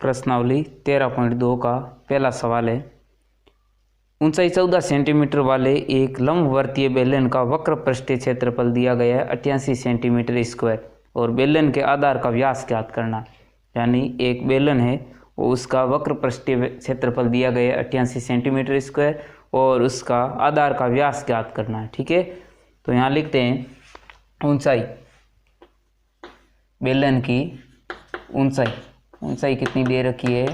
प्रश्नावली 13.2 का पहला सवाल है। ऊंचाई 14 सेंटीमीटर वाले एक लंबवर्तीय बेलन का वक्र पृष्ठीय क्षेत्रफल दिया गया है 88 सेंटीमीटर स्क्वायर और बेलन के आधार का व्यास ज्ञात करना। यानी एक बेलन है वो उसका वक्र पृष्ठीय क्षेत्रफल दिया गया है 88 सेंटीमीटर स्क्वायर और उसका आधार का व्यास ज्ञात करना है। ठीक है, तो यहाँ लिखते हैं ऊंचाई, बेलन की ऊंचाई कितनी दे रखी है,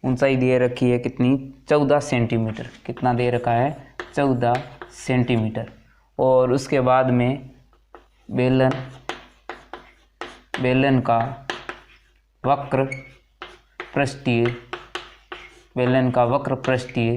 ऊंचाई दे रखी है कितनी, 14 सेंटीमीटर। कितना दे रखा है, 14 सेंटीमीटर। और उसके बाद में बेलन का वक्र पृष्ठीय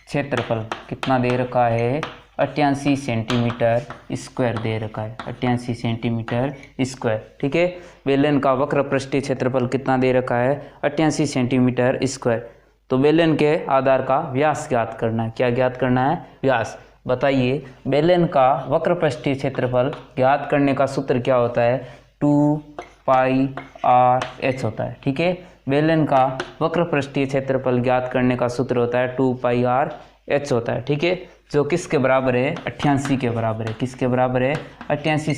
क्षेत्रफल कितना दे रखा है, 88 सेंटीमीटर स्क्वायर दे रखा है, 88 सेंटीमीटर स्क्वायर। ठीक है, बेलन का वक्र पृष्ठीय क्षेत्रफल कितना दे रखा है, 88 सेंटीमीटर स्क्वायर। तो बेलन के आधार का व्यास ज्ञात करना है। क्या ज्ञात करना है, व्यास। बताइए बेलन का वक्र पृष्ठीय क्षेत्रफल ज्ञात करने का सूत्र क्या होता है, 2πr/h होता है। ठीक है, बेलन का वक्र पृष्ठीय क्षेत्रफल ज्ञात करने का सूत्र होता है 2πr/h होता है। ठीक है, जो किसके बराबर है, 88 के बराबर है। किसके बराबर है, 88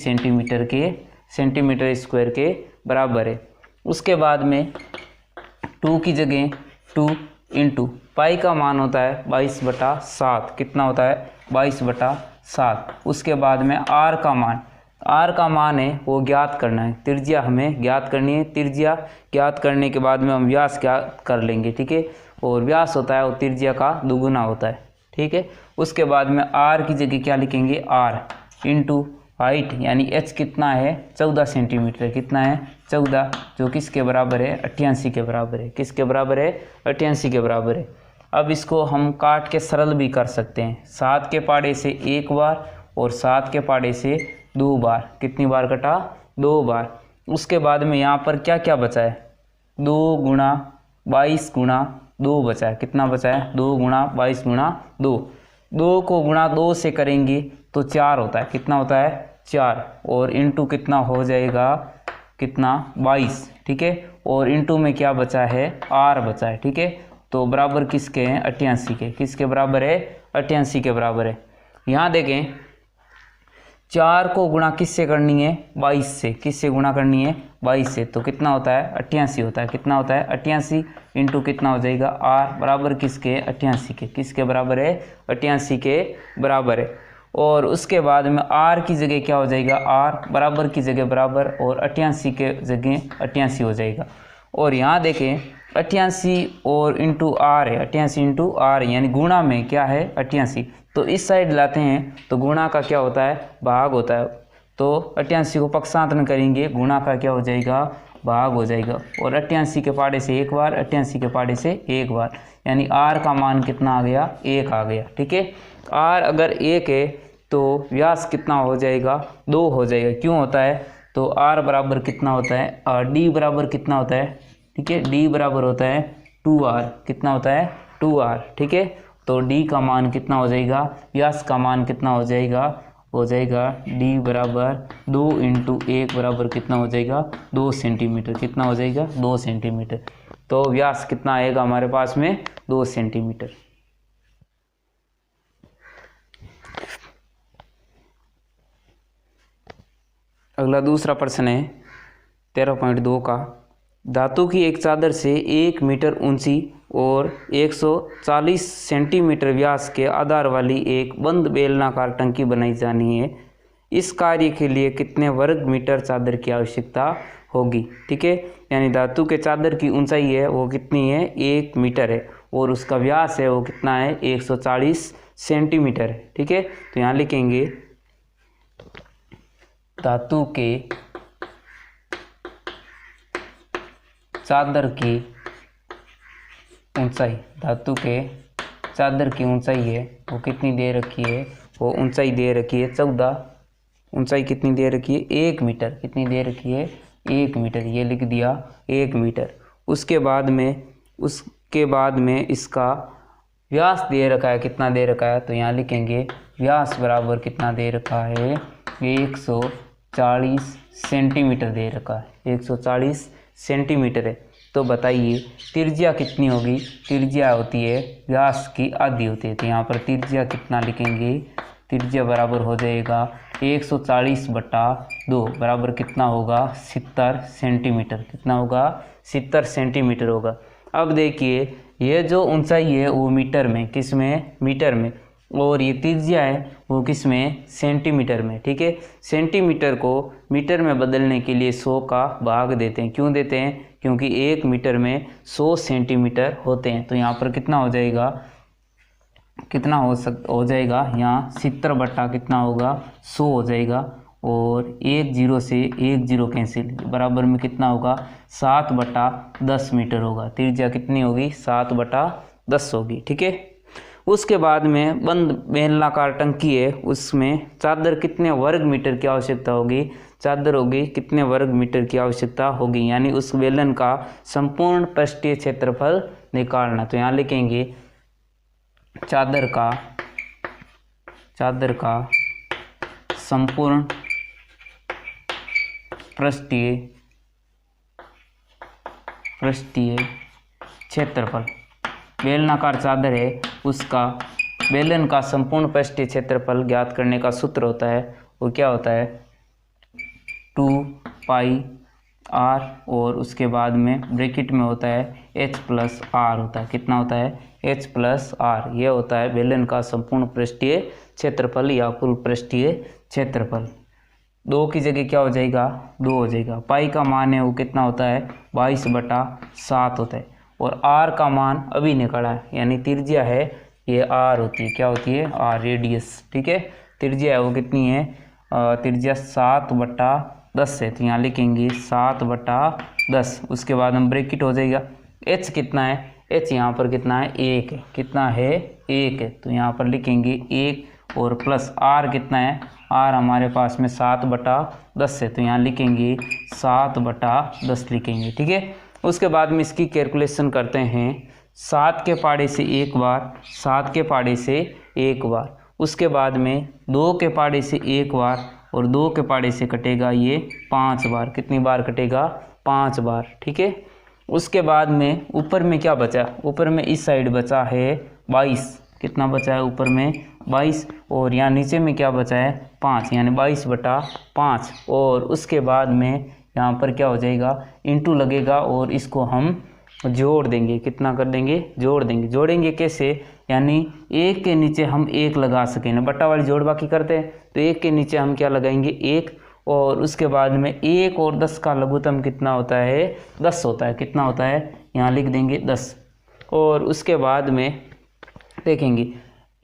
सेंटीमीटर स्क्वायर के बराबर है। उसके बाद में 2 की जगह 2 इंटू पाई का मान होता है 22/7। कितना होता है, 22/7। उसके बाद में आर का मान है वो ज्ञात करना है, त्रिज्या हमें ज्ञात करनी है। त्रिज्या ज्ञात करने के बाद में हम व्यास ज्ञात कर लेंगे। ठीक है, और व्यास होता है वो त्रिज्या का दुगुना होता है। ठीक है, उसके बाद में आर की जगह क्या लिखेंगे, आर इंटू हाइट यानी एच कितना है, 14 सेंटीमीटर। कितना है, 14, जो किसके बराबर है, 88 के बराबर है। किसके बराबर है, 88 के बराबर है। अब इसको हम काट के सरल भी कर सकते हैं, 7 के पाड़े से 1 बार और 7 के पाड़े से 2 बार। कितनी बार कटा, 2 बार। उसके बाद में यहाँ पर क्या क्या बचा है, 2 गुणा 22 गुणा 2 बचा है। कितना बचा है, 2 गुणा 22 गुणा 2। 2 को गुणा 2 से करेंगे तो 4 होता है। कितना होता है, 4। और इंटू कितना हो जाएगा, कितना, 22। ठीक है, और इंटू में क्या बचा है, आर बचा है। ठीक है, तो बराबर किसके हैं, 88 के। किसके बराबर है, 88 के बराबर है। यहाँ देखें 4 को गुणा किससे करनी है, 22 से। किससे गुणा करनी है, 22 से। तो कितना होता है, 88 होता है। कितना होता है, 88 इंटू कितना हो जाएगा, आर बराबर किसके, 88 के। किसके बराबर है, 88 के बराबर है। और उसके बाद में आर की जगह क्या हो जाएगा, आर बराबर की जगह बराबर और 88 के जगह 88 हो जाएगा। और यहाँ देखें 88 और इंटू आर है, 88 इंटू आर यानी गुणा में क्या है, 88। तो इस साइड लाते हैं तो गुणा का क्या होता है, भाग होता है। तो 88 को पक्षांतरण करेंगे, गुणा का क्या हो जाएगा, भाग हो जाएगा। और 88 के पाड़े से 1 बार, 88 के पाड़े से 1 बार, यानी आर का मान कितना आ गया, 1 आ गया। ठीक है, आर अगर 1 है तो व्यास कितना हो जाएगा, 2 हो जाएगा। क्यों होता है, तो आर बराबर कितना होता है, डी बराबर कितना होता है, ठीक है, डी बराबर होता है 2r। कितना होता है, 2r। ठीक है, तो डी का मान कितना हो जाएगा, व्यास का मान कितना हो जाएगा डी बराबर 2 इंटू 1 बराबर कितना हो जाएगा, 2 सेंटीमीटर। कितना हो जाएगा, 2 सेंटीमीटर। तो व्यास कितना आएगा हमारे पास में, 2 सेंटीमीटर। अगला दूसरा प्रश्न है 13.2 का। धातु की एक चादर से 1 मीटर ऊंची और 140 सेंटीमीटर व्यास के आधार वाली एक बंद बेलनाकार टंकी बनाई जानी है। इस कार्य के लिए कितने वर्ग मीटर चादर की आवश्यकता होगी। ठीक है, यानी धातु के चादर की ऊंचाई है वो कितनी है, 1 मीटर है और उसका व्यास है वो कितना है, 140 सेंटीमीटर है। ठीक है, तो यहाँ लिखेंगे धातु के चादर की ऊंचाई, धातु के चादर की ऊंचाई है वो कितनी दे रखी है, वो ऊंचाई दे रखी है 14। ऊंचाई कितनी दे रखी है, 1 मीटर। कितनी दे रखी है, 1 मीटर। ये लिख दिया 1 मीटर। उसके बाद में इसका व्यास दे रखा है, कितना दे रखा है, तो यहाँ लिखेंगे व्यास बराबर कितना दे रखा है, 140 सेंटीमीटर दे रखा है, 140 सेंटीमीटर है। तो बताइए त्रिज्या कितनी होगी। त्रिज्या होती है व्यास की आधी होती है। तो यहाँ पर त्रिज्या कितना लिखेंगे, त्रिज्या बराबर हो जाएगा 140/2 बराबर कितना होगा 70 सेंटीमीटर। कितना होगा 70 सेंटीमीटर होगा। अब देखिए ये जो ऊंचाई है वो मीटर में, किस में, मीटर में, और ये त्रिज्या है वो किस में, सेंटीमीटर में। ठीक है, सेंटीमीटर को मीटर में बदलने के लिए 100 का भाग देते हैं। क्यों देते हैं, क्योंकि 1 मीटर में 100 सेंटीमीटर होते हैं। तो यहाँ पर कितना हो जाएगा, कितना हो जाएगा यहाँ 70 बट्टा कितना होगा 100 हो जाएगा, और 1 0 से 1 0 कैंसिल, बराबर में कितना होगा 7/10 मीटर होगा। त्रिज्या कितनी होगी 7/10 होगी। ठीक है, उसके बाद में बंद बेलनाकार टंकी है, उसमें चादर कितने वर्ग मीटर की आवश्यकता होगी, चादर होगी कितने वर्ग मीटर की आवश्यकता होगी, यानी उस बेलन का संपूर्ण पृष्ठीय क्षेत्रफल निकालना। तो यहाँ लिखेंगे चादर का संपूर्ण पृष्ठीय क्षेत्रफल, बेलनाकार चादर है उसका बेलन का संपूर्ण पृष्ठीय क्षेत्रफल ज्ञात करने का सूत्र होता है, वो क्या होता है 2πr, और उसके बाद में ब्रैकेट में होता है h+r होता है। कितना होता है h+r, ये होता है बेलन का संपूर्ण पृष्ठीय क्षेत्रफल या कुल पृष्ठीय क्षेत्रफल। 2 की जगह क्या हो जाएगा 2 हो जाएगा। पाई का मान है वो कितना होता है 22/7 होता है, और r का मान अभी निकला है, यानी त्रिज्या है ये r होती है, क्या होती है r, रेडियस। ठीक है, त्रिज्या है वो कितनी है, त्रिज्या 7/10 है। तो यहाँ लिखेंगे 7/10, उसके बाद हम ब्रैकेट हो जाएगा। h कितना है, h यहाँ पर कितना है 1 है, कितना है 1 है, तो यहाँ पर लिखेंगे 1 और प्लस r कितना है, r हमारे पास में 7/10 है, तो यहाँ लिखेंगे 7/10 लिखेंगे। ठीक है, उसके बाद में इसकी कैलकुलेशन करते हैं। 7 के पाड़े से एक बार, 7 के पाड़े से एक बार, उसके बाद में 2 के पाड़े से एक बार, और 2 के पाड़े से कटेगा ये 5 बार। कितनी बार कटेगा 5 बार। ठीक है, उसके बाद में ऊपर में क्या बचा, ऊपर में इस साइड बचा है 22, कितना बचा है ऊपर में 22, और यहाँ नीचे में क्या बचा है 5, यानी 22/5, और उसके बाद में यहाँ पर क्या हो जाएगा इंटू लगेगा, और इसको हम जोड़ देंगे। कितना कर देंगे, जोड़ देंगे। जोड़ेंगे कैसे, यानी 1 के नीचे हम 1 लगा सकें ना, बट्टा वाली जोड़ बाकी करते हैं, तो 1 के नीचे हम क्या लगाएंगे 1, और उसके बाद में 1 और 10 का लघुत्तम कितना होता है 10 होता है। कितना होता है, यहाँ लिख देंगे 10, और उसके बाद में देखेंगे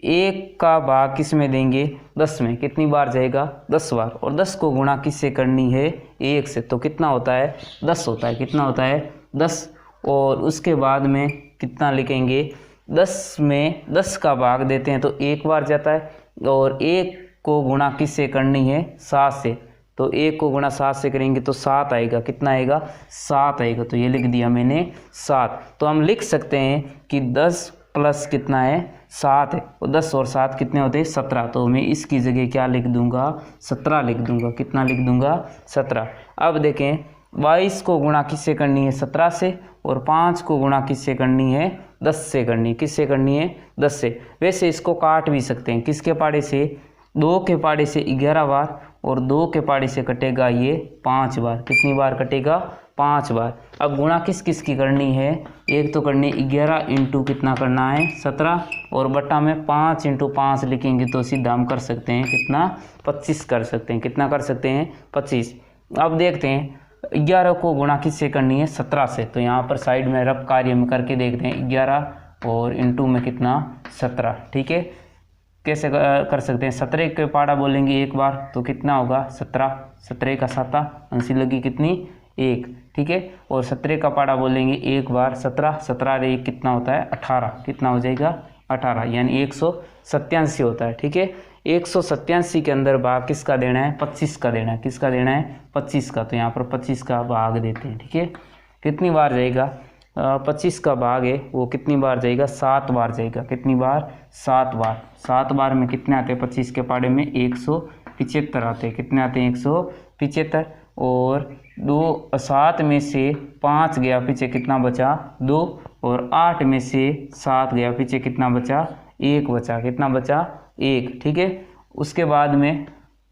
1 का भाग किस में देंगे 10 में, कितनी बार जाएगा 10 बार, और 10 को गुणा किससे करनी है 1 से, तो कितना होता है 10 होता है। कितना होता है 10, और उसके बाद में कितना लिखेंगे 10 में 10 का भाग देते हैं तो 1 बार जाता है, और 1 को गुणा किससे करनी है 7 से, तो 1 को गुणा 7 से करेंगे तो 7 आएगा। कितना आएगा 7 आएगा, तो ये लिख दिया मैंने 7। तो हम लिख सकते हैं कि 10 प्लस कितना है 7 है, और 10 और 7 कितने होते हैं 17, तो मैं इसकी जगह क्या लिख दूंगा 17 लिख दूंगा। कितना लिख दूंगा 17। अब देखें 22 को गुणा किससे करनी है 17 से, और 5 को गुणा किससे करनी है 10 से करनी है। किससे करनी है 10 से। वैसे इसको काट भी सकते हैं, किसके पाड़े से 2 के पाड़े से 11 बार, और 2 के पाड़े से कटेगा ये 5 बार। कितनी बार कटेगा 5 बार। अब गुणा किस किस की करनी है, एक तो करनी 11 इंटू कितना करना है 17, और बट्टा में 5 इंटू 5 लिखेंगे तो सीधा हम कर सकते हैं कितना 25 कर सकते हैं। कितना कर सकते हैं 25। अब देखते हैं 11 को गुणा किससे करनी है 17 से, तो यहाँ पर साइड में रफ कार्य में करके देखते हैं 11 और इंटू में कितना 17। ठीक है, कैसे कर सकते हैं 17 के पाड़ा बोलेंगे एक बार तो कितना होगा 17, 17 का 7 अंसी लगी कितनी 1। ठीक है, और 17 का पाड़ा बोलेंगे एक बार 17, 17 रे 1 कितना होता है 18, कितना हो जाएगा 18, यानी 187 होता है। ठीक है, 187 के अंदर भाग किसका देना है 25 का देना है। किसका देना है 25 का, तो यहाँ पर 25 का भाग देते हैं। ठीक है, कितनी बार जाएगा 25 का भाग है वो कितनी बार जाएगा 7 बार जाएगा। कितनी बार 7 बार। 7 बार में कितने आते हैं 25 के पाड़े में 175 आते हैं। कितने आते हैं 175, और 7 में से 5 गया, पीछे कितना बचा 2, और 8 में से 7 गया, पीछे कितना बचा 1 बचा, कितना बचा 1, ठीक है। उसके बाद में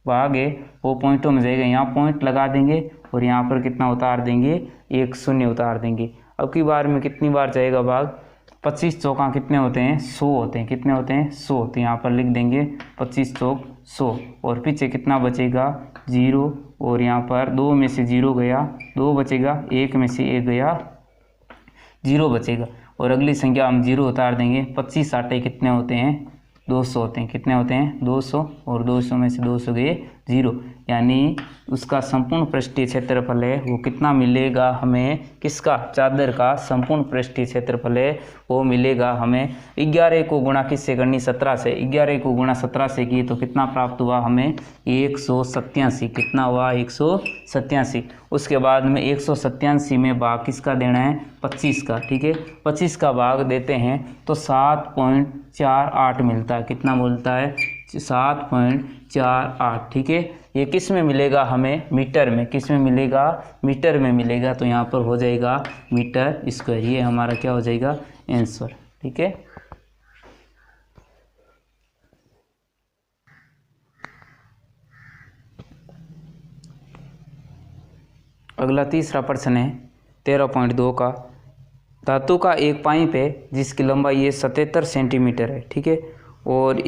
भागे वो पॉइंटों में जाएगा, यहाँ पॉइंट लगा देंगे और यहाँ पर कितना उतार देंगे, 1 शून्य उतार देंगे। अब की बार में कितनी बार जाएगा भाग, 25 चौका कितने होते हैं 100 होते हैं, कितने होते हैं 100, तो यहाँ पर लिख देंगे 25 चौक 100, और पीछे कितना बचेगा 0, और यहाँ पर 2 में से 0 गया 2 बचेगा, 1 में से 1 गया 0 बचेगा, और अगली संख्या हम 0 उतार देंगे। 25 आटे कितने होते हैं 200 होते हैं, कितने होते हैं 200, और 200 में से 200 गए 0, यानी उसका संपूर्ण पृष्ठीय क्षेत्रफल है वो कितना मिलेगा हमें, किसका, चादर का संपूर्ण पृष्ठीय क्षेत्रफल है वो मिलेगा हमें 11 को गुणा किससे करनी 17 से, 11 को गुणा 17 से की तो कितना प्राप्त हुआ हमें 187, कितना हुआ 187। उसके बाद में 187 में भाग किसका देना है 25 का, ठीक है। 25 का भाग देते हैं तो 7.48 मिलता है, कितना मिलता है 7.48, ठीक है। ये किस में मिलेगा हमें, मीटर में, किस में मिलेगा मीटर में मिलेगा, तो यहाँ पर हो जाएगा मीटर स्क्वायर, ये हमारा क्या हो जाएगा आंसर, ठीक है। अगला तीसरा प्रश्न है 13.2 का, धातु का एक पाइप है जिसकी लंबाई ये 77 सेंटीमीटर है, ठीक है, और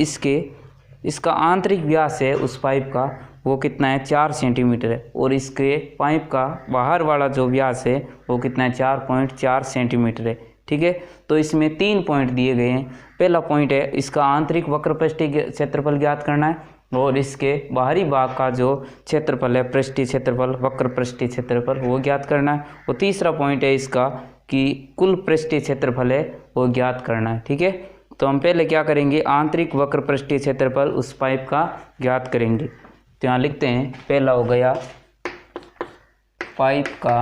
इसका आंतरिक व्यास है उस पाइप का वो कितना है 4 सेंटीमीटर है, और इसके पाइप का बाहर वाला जो व्यास है वो कितना है 4.4 सेंटीमीटर है, ठीक है। तो इसमें 3 पॉइंट दिए गए हैं। पहला पॉइंट है इसका आंतरिक वक्र पृष्ठीय क्षेत्रफल ज्ञात करना है, और इसके बाहरी भाग का जो क्षेत्रफल है पृष्ठीय क्षेत्रफल, वक्र पृष्ठीय क्षेत्रफल वो ज्ञात करना है। और तीसरा पॉइंट है इसका कि कुल पृष्ठीय क्षेत्रफल है वो ज्ञात करना है, ठीक है। तो हम पहले क्या करेंगे, आंतरिक वक्र पृष्ठीय क्षेत्रफल उस पाइप का ज्ञात करेंगे। तो यहाँ लिखते हैं, पहला हो गया पाइप का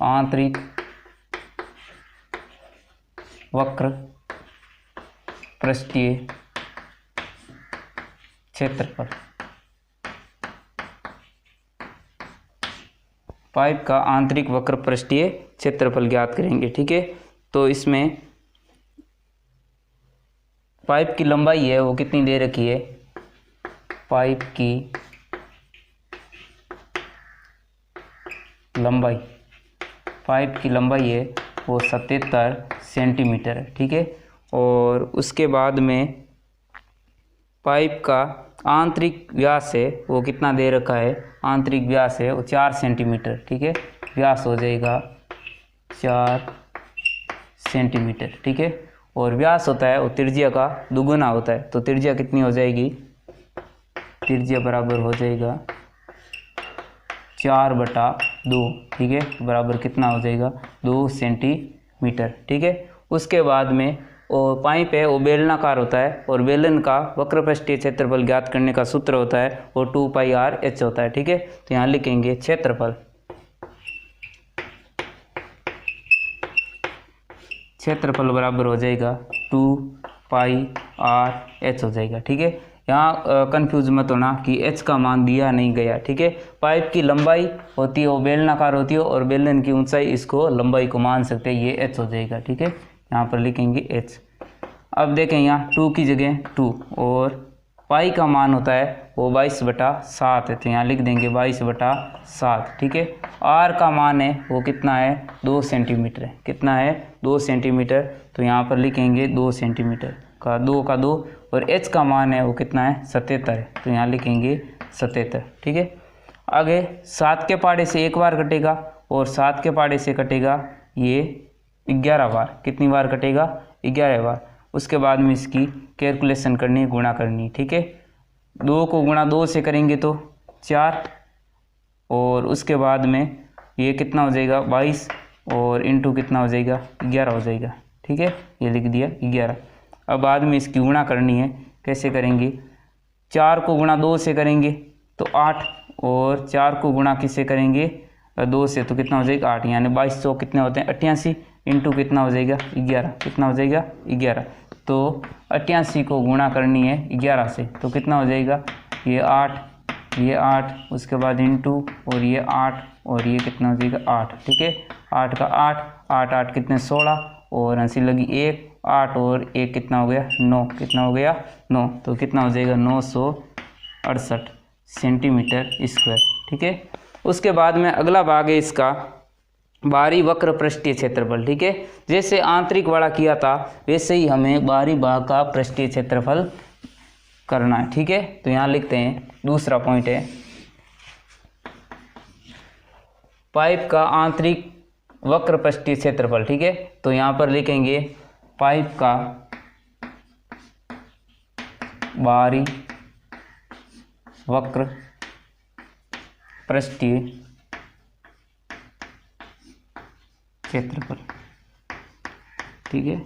आंतरिक वक्र पृष्ठीय क्षेत्रफल, पाइप का आंतरिक वक्र पृष्ठीय क्षेत्रफल ज्ञात करेंगे, ठीक है। तो इसमें पाइप की लंबाई है वो कितनी दे रखी है, पाइप की लंबाई है वो 77 सेंटीमीटर है, ठीक है। और उसके बाद में पाइप का आंतरिक व्यास है वो कितना दे रखा है, आंतरिक व्यास है वो 4 सेंटीमीटर, ठीक है। व्यास हो जाएगा 4 सेंटीमीटर, ठीक है। और व्यास होता है वो त्रिज्या का दुगुना होता है, तो त्रिज्या कितनी हो जाएगी, त्रिज्या बराबर हो जाएगा 4/2, ठीक है, बराबर कितना हो जाएगा 2 सेंटीमीटर, ठीक है। उसके बाद में वो पाइप है वो बेलनाकार होता है, और बेलन का वक्र पृष्ठीय क्षेत्रफल ज्ञात करने का सूत्र होता है वो 2πr/h होता है, ठीक है। तो यहाँ लिखेंगे क्षेत्रफल बराबर हो जाएगा 2πr/h हो जाएगा, ठीक है। यहाँ कंफ्यूज मत होना कि h का मान दिया नहीं गया, ठीक है। पाइप की लंबाई होती है वो बेलनाकार होती है, और बेलन की ऊंचाई इसको लंबाई को मान सकते हैं, ये h हो जाएगा, ठीक है। यहाँ पर लिखेंगे h। अब देखें यहाँ 2 की जगह 2, और पाई का मान होता है वो 22/7 है, तो यहाँ लिख देंगे 22/7, ठीक है। r का मान है वो कितना है 2 सेंटीमीटर है, कितना है 2 सेंटीमीटर, तो यहाँ पर लिखेंगे 2 सेंटीमीटर का 2 का 2, और h का मान है वो कितना है 77 है, तो यहाँ लिखेंगे 77, ठीक है। आगे 7 के पहाड़े से 1 बार कटेगा, और 7 के पहाड़े से कटेगा ये 11 बार, कितनी बार कटेगा 11 बार। उसके बाद में इसकी कैलकुलेशन करनी, गुणा करनी, ठीक है। 2 को गुणा 2 से करेंगे तो 4, और उसके बाद में ये कितना हो जाएगा 22, और इंटू कितना हो जाएगा 11 हो जाएगा, ठीक है, ये लिख दिया 11। अब बाद में इसकी गुणा करनी है, कैसे करेंगे, 4 को गुणा 2 से करेंगे तो 8, और 4 को गुणा किससे करेंगे 2 से, तो कितना हो जाएगा 8, यानी 22 100 कितने होते हैं 88, इंटू कितना हो जाएगा 11, कितना हो जाएगा 11। तो 88 को गुणा करनी है 11 से, तो कितना हो जाएगा ये 8 ये 8, उसके बाद इंटू और ये 8 और ये कितना हो जाएगा 8, ठीक है। 8 का 8, 8 8 कितने 16 और हंसी लगी 1, 8 और 1 कितना हो गया 9, कितना हो गया 9, तो कितना हो जाएगा 968 सेंटीमीटर स्क्वायर, ठीक है। उसके बाद में अगला भाग है इसका बाहरी वक्र पृष्ठीय क्षेत्रफल, ठीक है। जैसे आंतरिक वाला किया था वैसे ही हमें बाहरी भाग का पृष्ठीय क्षेत्रफल करना है, ठीक है। तो यहाँ लिखते हैं, दूसरा पॉइंट है पाइप का आंतरिक वक्र पृष्ठीय क्षेत्रफल, ठीक है। तो यहाँ पर लिखेंगे पाइप का बाहरी वक्र पृष्ठीय क्षेत्रफल, ठीक है।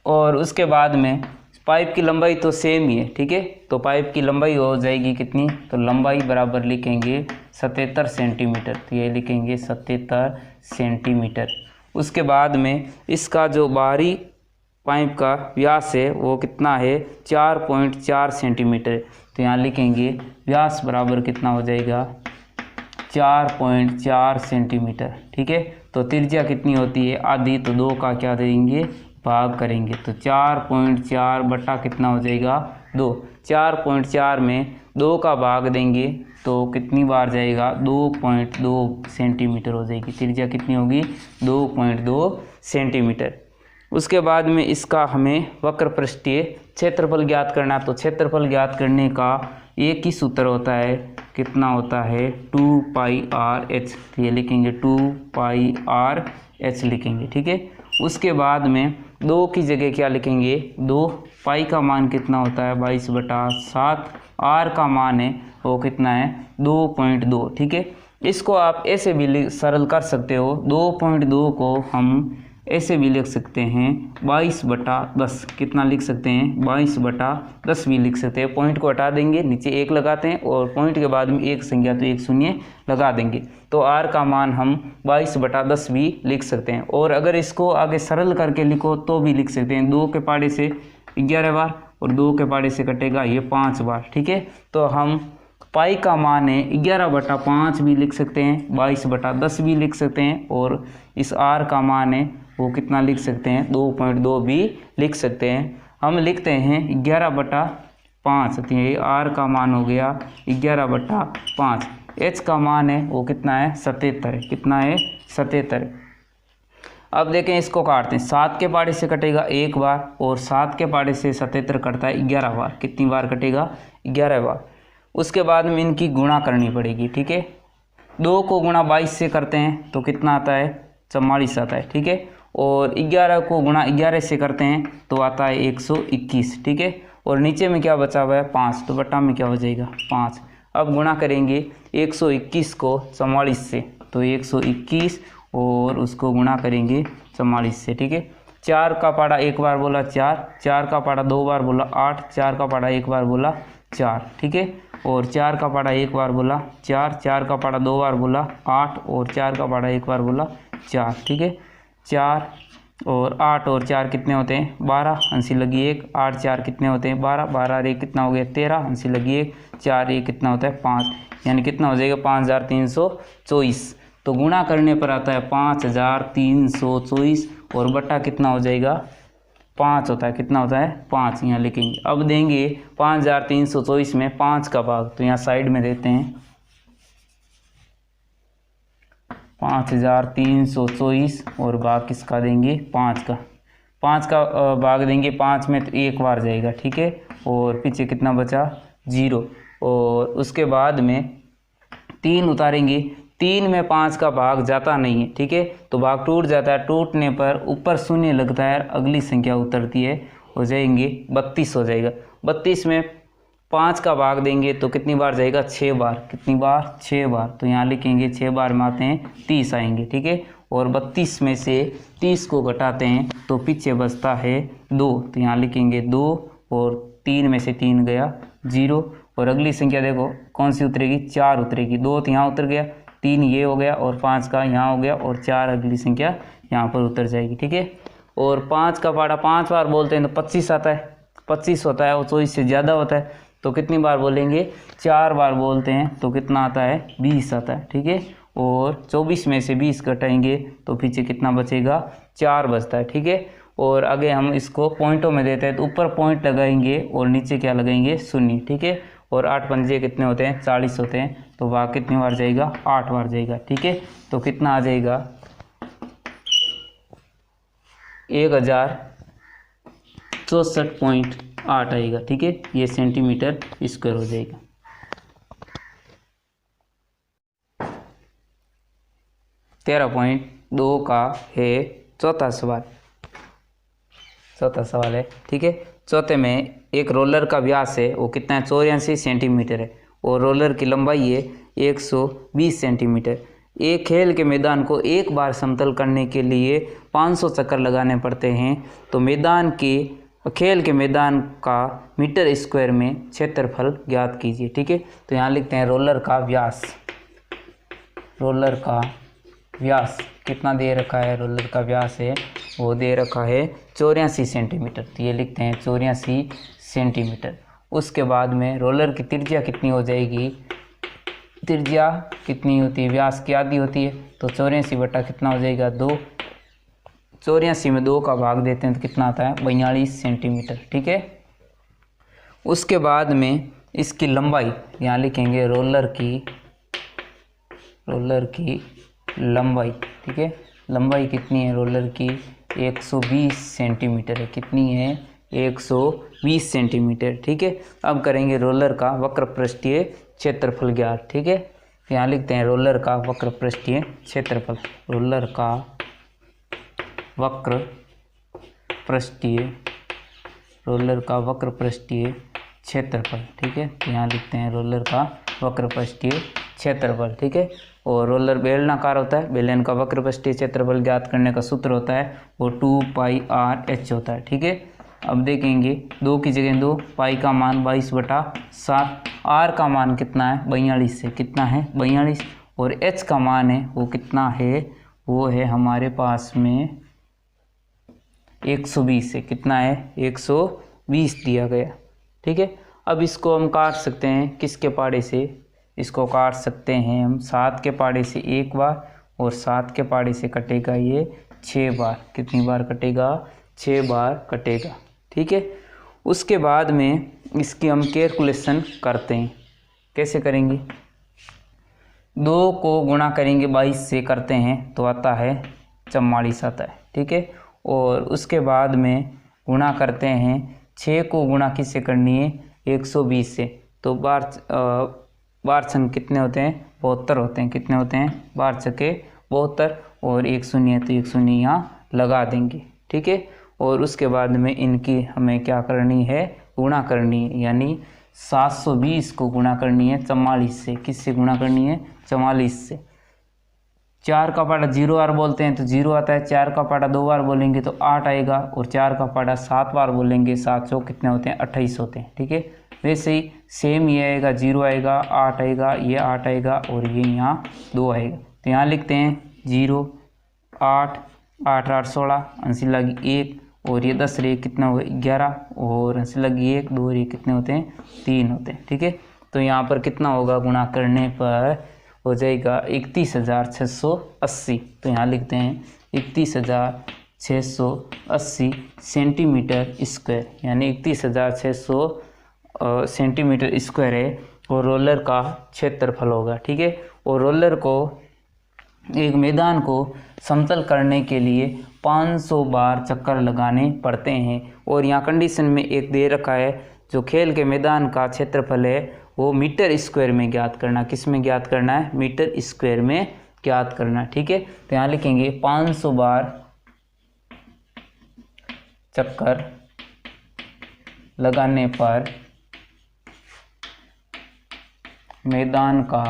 और उसके बाद में पाइप की लंबाई तो सेम ही है, ठीक है। तो पाइप की लंबाई हो जाएगी कितनी, तो लंबाई बराबर लिखेंगे 77 सेंटीमीटर, तो ये लिखेंगे 77 सेंटीमीटर। उसके बाद में इसका जो बाहरी पाइप का व्यास है वो कितना है 4.4 सेंटीमीटर, तो यहाँ लिखेंगे व्यास बराबर कितना हो जाएगा 4.4 सेंटीमीटर, ठीक है। तो त्रिज्या कितनी होती है आधी, तो 2 का क्या देंगे भाग करेंगे, तो 4.4 बटा कितना हो जाएगा 2, 4.4 में 2 का भाग देंगे तो कितनी बार जाएगा 2.2 सेंटीमीटर हो जाएगी, त्रिज्या कितनी होगी 2.2 सेंटीमीटर। उसके बाद में इसका हमें वक्र पृष्ठीय क्षेत्रफल ज्ञात करना, तो क्षेत्रफल ज्ञात करने का एक ही सूत्र होता है, कितना होता है 2πr/h, तो ये लिखेंगे 2πr/h लिखेंगे, ठीक है। उसके बाद में 2 की जगह क्या लिखेंगे 2, पाई का मान कितना होता है 22/7, आर का मान है वो कितना है 2.2, ठीक है। इसको आप ऐसे भी सरल कर सकते हो, 2.2 को हम ऐसे भी लिख सकते हैं 22/10, कितना लिख सकते हैं 22/10 भी लिख सकते हैं। पॉइंट को हटा देंगे, नीचे 1 लगाते हैं और पॉइंट के बाद में एक संख्या तो एक शून्य लगा देंगे, तो आर का मान हम 22/10 भी लिख सकते हैं। और अगर इसको आगे सरल करके लिखो तो भी लिख सकते हैं, 2 के पाड़े से 11 बार और 2 के पाड़े से कटेगा ये 5 बार, ठीक है। तो हम पाई का मान है 11/5 भी लिख सकते हैं, 22/10 भी लिख सकते हैं, और इस आर का मान है वो कितना लिख सकते हैं 2.2 भी लिख सकते हैं। हम लिखते हैं 11/5, तो ये आर का मान हो गया 11/5, एच का मान है वो कितना है 77, कितना है 77। अब देखें इसको काटते हैं, 7 के पाड़े से कटेगा 1 बार और 7 के पाड़े से 77 कटता है 11 बार, कितनी बार कटेगा 11 बार। उसके बाद में इनकी गुणा करनी पड़ेगी, ठीक है। 2 को गुणा 22 से करते हैं तो कितना आता है 44 आता है, ठीक है। और 11 को गुणा 11 से करते हैं तो आता है 121, ठीक है। और नीचे में क्या बचा हुआ है 5, तो बटा में क्या हो जाएगा 5। अब गुणा करेंगे 121 को 44 से, तो 121 और उसको गुणा करेंगे 44 से, ठीक है। 4 का पाड़ा 1 बार बोला 4, 4 का पाड़ा 2 बार बोला 8, 4 का पाड़ा 1 बार बोला 4, ठीक है। और 4 का पाड़ा 1 बार बोला 4, 4 का पाड़ा 2 बार बोला 8 और 4 का पाड़ा 1 बार बोला 4, ठीक है। 4 और 8 और 4 कितने होते हैं 12, हंसी लगी 1, 8 4 कितने होते हैं 12, 12 और 1 कितना हो गया 13, हंसी लगी 1, 4 1 कितना होता है 5, यानी कितना हो जाएगा 5324। तो गुणा करने पर आता है 5324 और बटा कितना हो जाएगा 5 होता है, कितना होता है 5, यहाँ लिखेंगे। अब देंगे 5324 में 5 का भाग, तो यहाँ साइड में देते हैं 5324 और भाग किसका देंगे 5 का, 5 का भाग देंगे 5 में तो 1 बार जाएगा, ठीक है। और पीछे कितना बचा 0, और उसके बाद में 3 उतारेंगे, 3 में 5 का भाग जाता नहीं है, ठीक है। तो भाग टूट जाता है, टूटने पर ऊपर शून्य लगता है, अगली संख्या उतरती है, हो जाएंगे 32 हो जाएगा। 32 में 5 का भाग देंगे तो कितनी बार जाएगा 6 बार, कितनी बार 6 बार, तो यहाँ लिखेंगे 6 बार में आते हैं 30 आएंगे, ठीक है। और 32 में से 30 को घटाते हैं तो पीछे बचता है 2, तो यहाँ लिखेंगे 2 और 3 में से 3 गया 0, और अगली संख्या देखो कौन सी उतरेगी 4 उतरेगी, 2 तो यहाँ उतर गया, 3 ये हो गया और 5 का यहाँ हो गया और 4 अगली संख्या यहाँ पर उतर जाएगी, ठीक है। और 5 का पाड़ा 5 बार बोलते हैं तो 25 आता है, 25 होता है और 24 से ज़्यादा होता है, तो कितनी बार बोलेंगे, 4 बार बोलते हैं तो कितना आता है, 20 आता है। ठीक है, और 24 में से 20 घटाएंगे तो पीछे कितना बचेगा, 4 बचता है। ठीक है, और आगे हम इसको पॉइंटों में देते हैं तो ऊपर पॉइंट लगाएंगे और नीचे क्या लगाएंगे, शून्य। ठीक है, और 8 पंजे कितने होते हैं, 40 होते हैं, तो वह कितनी बार जाएगा, 8 बार जाएगा। ठीक है, तो कितना आ जाएगा, 1064.8 आएगा। ठीक है, ये सेंटीमीटर स्क्वायर हो जाएगा। तेरह पॉइंट 2 का है चौथा सवाल है। ठीक है, चौथे में एक रोलर का व्यास है वो कितना है, 84 सेंटीमीटर है, और रोलर की लंबाई है 120 सेंटीमीटर। एक खेल के मैदान को एक बार समतल करने के लिए 500 चक्कर लगाने पड़ते हैं, तो खेल के मैदान का मीटर स्क्वायर में क्षेत्रफल ज्ञात कीजिए। ठीक है, तो यहाँ लिखते हैं रोलर का व्यास कितना दे रखा है, रोलर का व्यास है वो दे रखा है 84 सेंटीमीटर, तो ये लिखते हैं 84 सेंटीमीटर। उसके बाद में रोलर की त्रिज्या कितनी हो जाएगी, त्रिज्या कितनी होती है, व्यास की आधी होती है, तो 84 बटा कितना हो जाएगा, 2। 84 में 2 का भाग देते हैं तो कितना आता है, 42 सेंटीमीटर। ठीक है, उसके बाद में इसकी लंबाई यहाँ लिखेंगे, रोलर की लंबाई। ठीक है, लंबाई कितनी है रोलर की, 120 सेंटीमीटर है। कितनी है, 120 सेंटीमीटर। ठीक है, अब करेंगे रोलर का वक्र पृष्ठीय क्षेत्रफल ज्ञात। ठीक है, यहाँ लिखते हैं रोलर का वक्र पृष्ठीय क्षेत्रफल, रोलर का वक्र पृष्ठीय क्षेत्रफल। ठीक है, तो यहाँ लिखते हैं रोलर का वक्र पृष्ठीय क्षेत्रफल। ठीक है, और रोलर बेलनाकार होता है, बेलन का वक्र पृष्ठीय क्षेत्रफल ज्ञात करने का सूत्र होता है वो 2πr/h होता है। ठीक है, अब देखेंगे 2 की जगह 2, पाई का मान 22/7, आर का मान कितना है, 42 से, कितना है 42, और एच का मान है वो कितना है, वो है हमारे पास में 120 से, कितना है 120 दिया गया। ठीक है, अब इसको हम काट सकते हैं किसके पाड़े से, इसको काट सकते हैं हम 7 के पाड़े से 1 बार, और 7 के पाड़े से कटेगा ये 6 बार। कितनी बार कटेगा, 6 बार कटेगा। ठीक है, उसके बाद में इसकी हम कैलकुलेशन करते हैं, कैसे करेंगे, 2 को गुणा करेंगे 22 से करते हैं तो आता है 44 आता है। ठीक है, और उसके बाद में गुणा करते हैं, 6 को गुणा किससे करनी है, 120 से, तो बार छंग कितने होते हैं, 72 होते हैं। कितने होते हैं, बार छके 72, और 1 शून्य है तो 1 शून्य यहाँ लगा देंगे। ठीक है, और उसके बाद में इनकी हमें क्या करनी है, गुणा करनी है, यानी 720 को गुणा करनी है 44 से। किससे गुणा करनी है, 44 से। 4 का पाड़ा 0 बार बोलते हैं तो 0 आता है, 4 का पाड़ा 2 बार बोलेंगे तो 8 आएगा, और 4 का पाड़ा 7 बार बोलेंगे, 7 चौक कितने होते हैं, 28 होते हैं। ठीक है, वैसे ही सेम ये आएगा, 0 आएगा, 8 आएगा, ये 8 आएगा, और ये यहाँ 2 आएगा। तो यहाँ लिखते हैं 0, 8, 8 8 16, अंशी लगी 1, और ये 10 रे कितना हुआ 11, और अंशी लगी 1, 2 रे कितने होते हैं, 3 होते हैं। ठीक है, तो यहाँ पर कितना होगा, गुणा करने पर हो जाएगा 31,680। तो यहाँ लिखते हैं 31,680 सेंटीमीटर स्क्वायर, यानी 31,600 सेंटीमीटर स्क्वायर है, और रोलर का क्षेत्रफल होगा। ठीक है, और रोलर को एक मैदान को समतल करने के लिए 500 बार चक्कर लगाने पड़ते हैं, और यहाँ कंडीशन में एक दे रखा है, जो खेल के मैदान का क्षेत्रफल है वो मीटर स्क्वायर में ज्ञात करना। किस में ज्ञात करना है, मीटर स्क्वायर में ज्ञात करना। ठीक है, तो यहाँ लिखेंगे 500 बार चक्कर लगाने पर मैदान का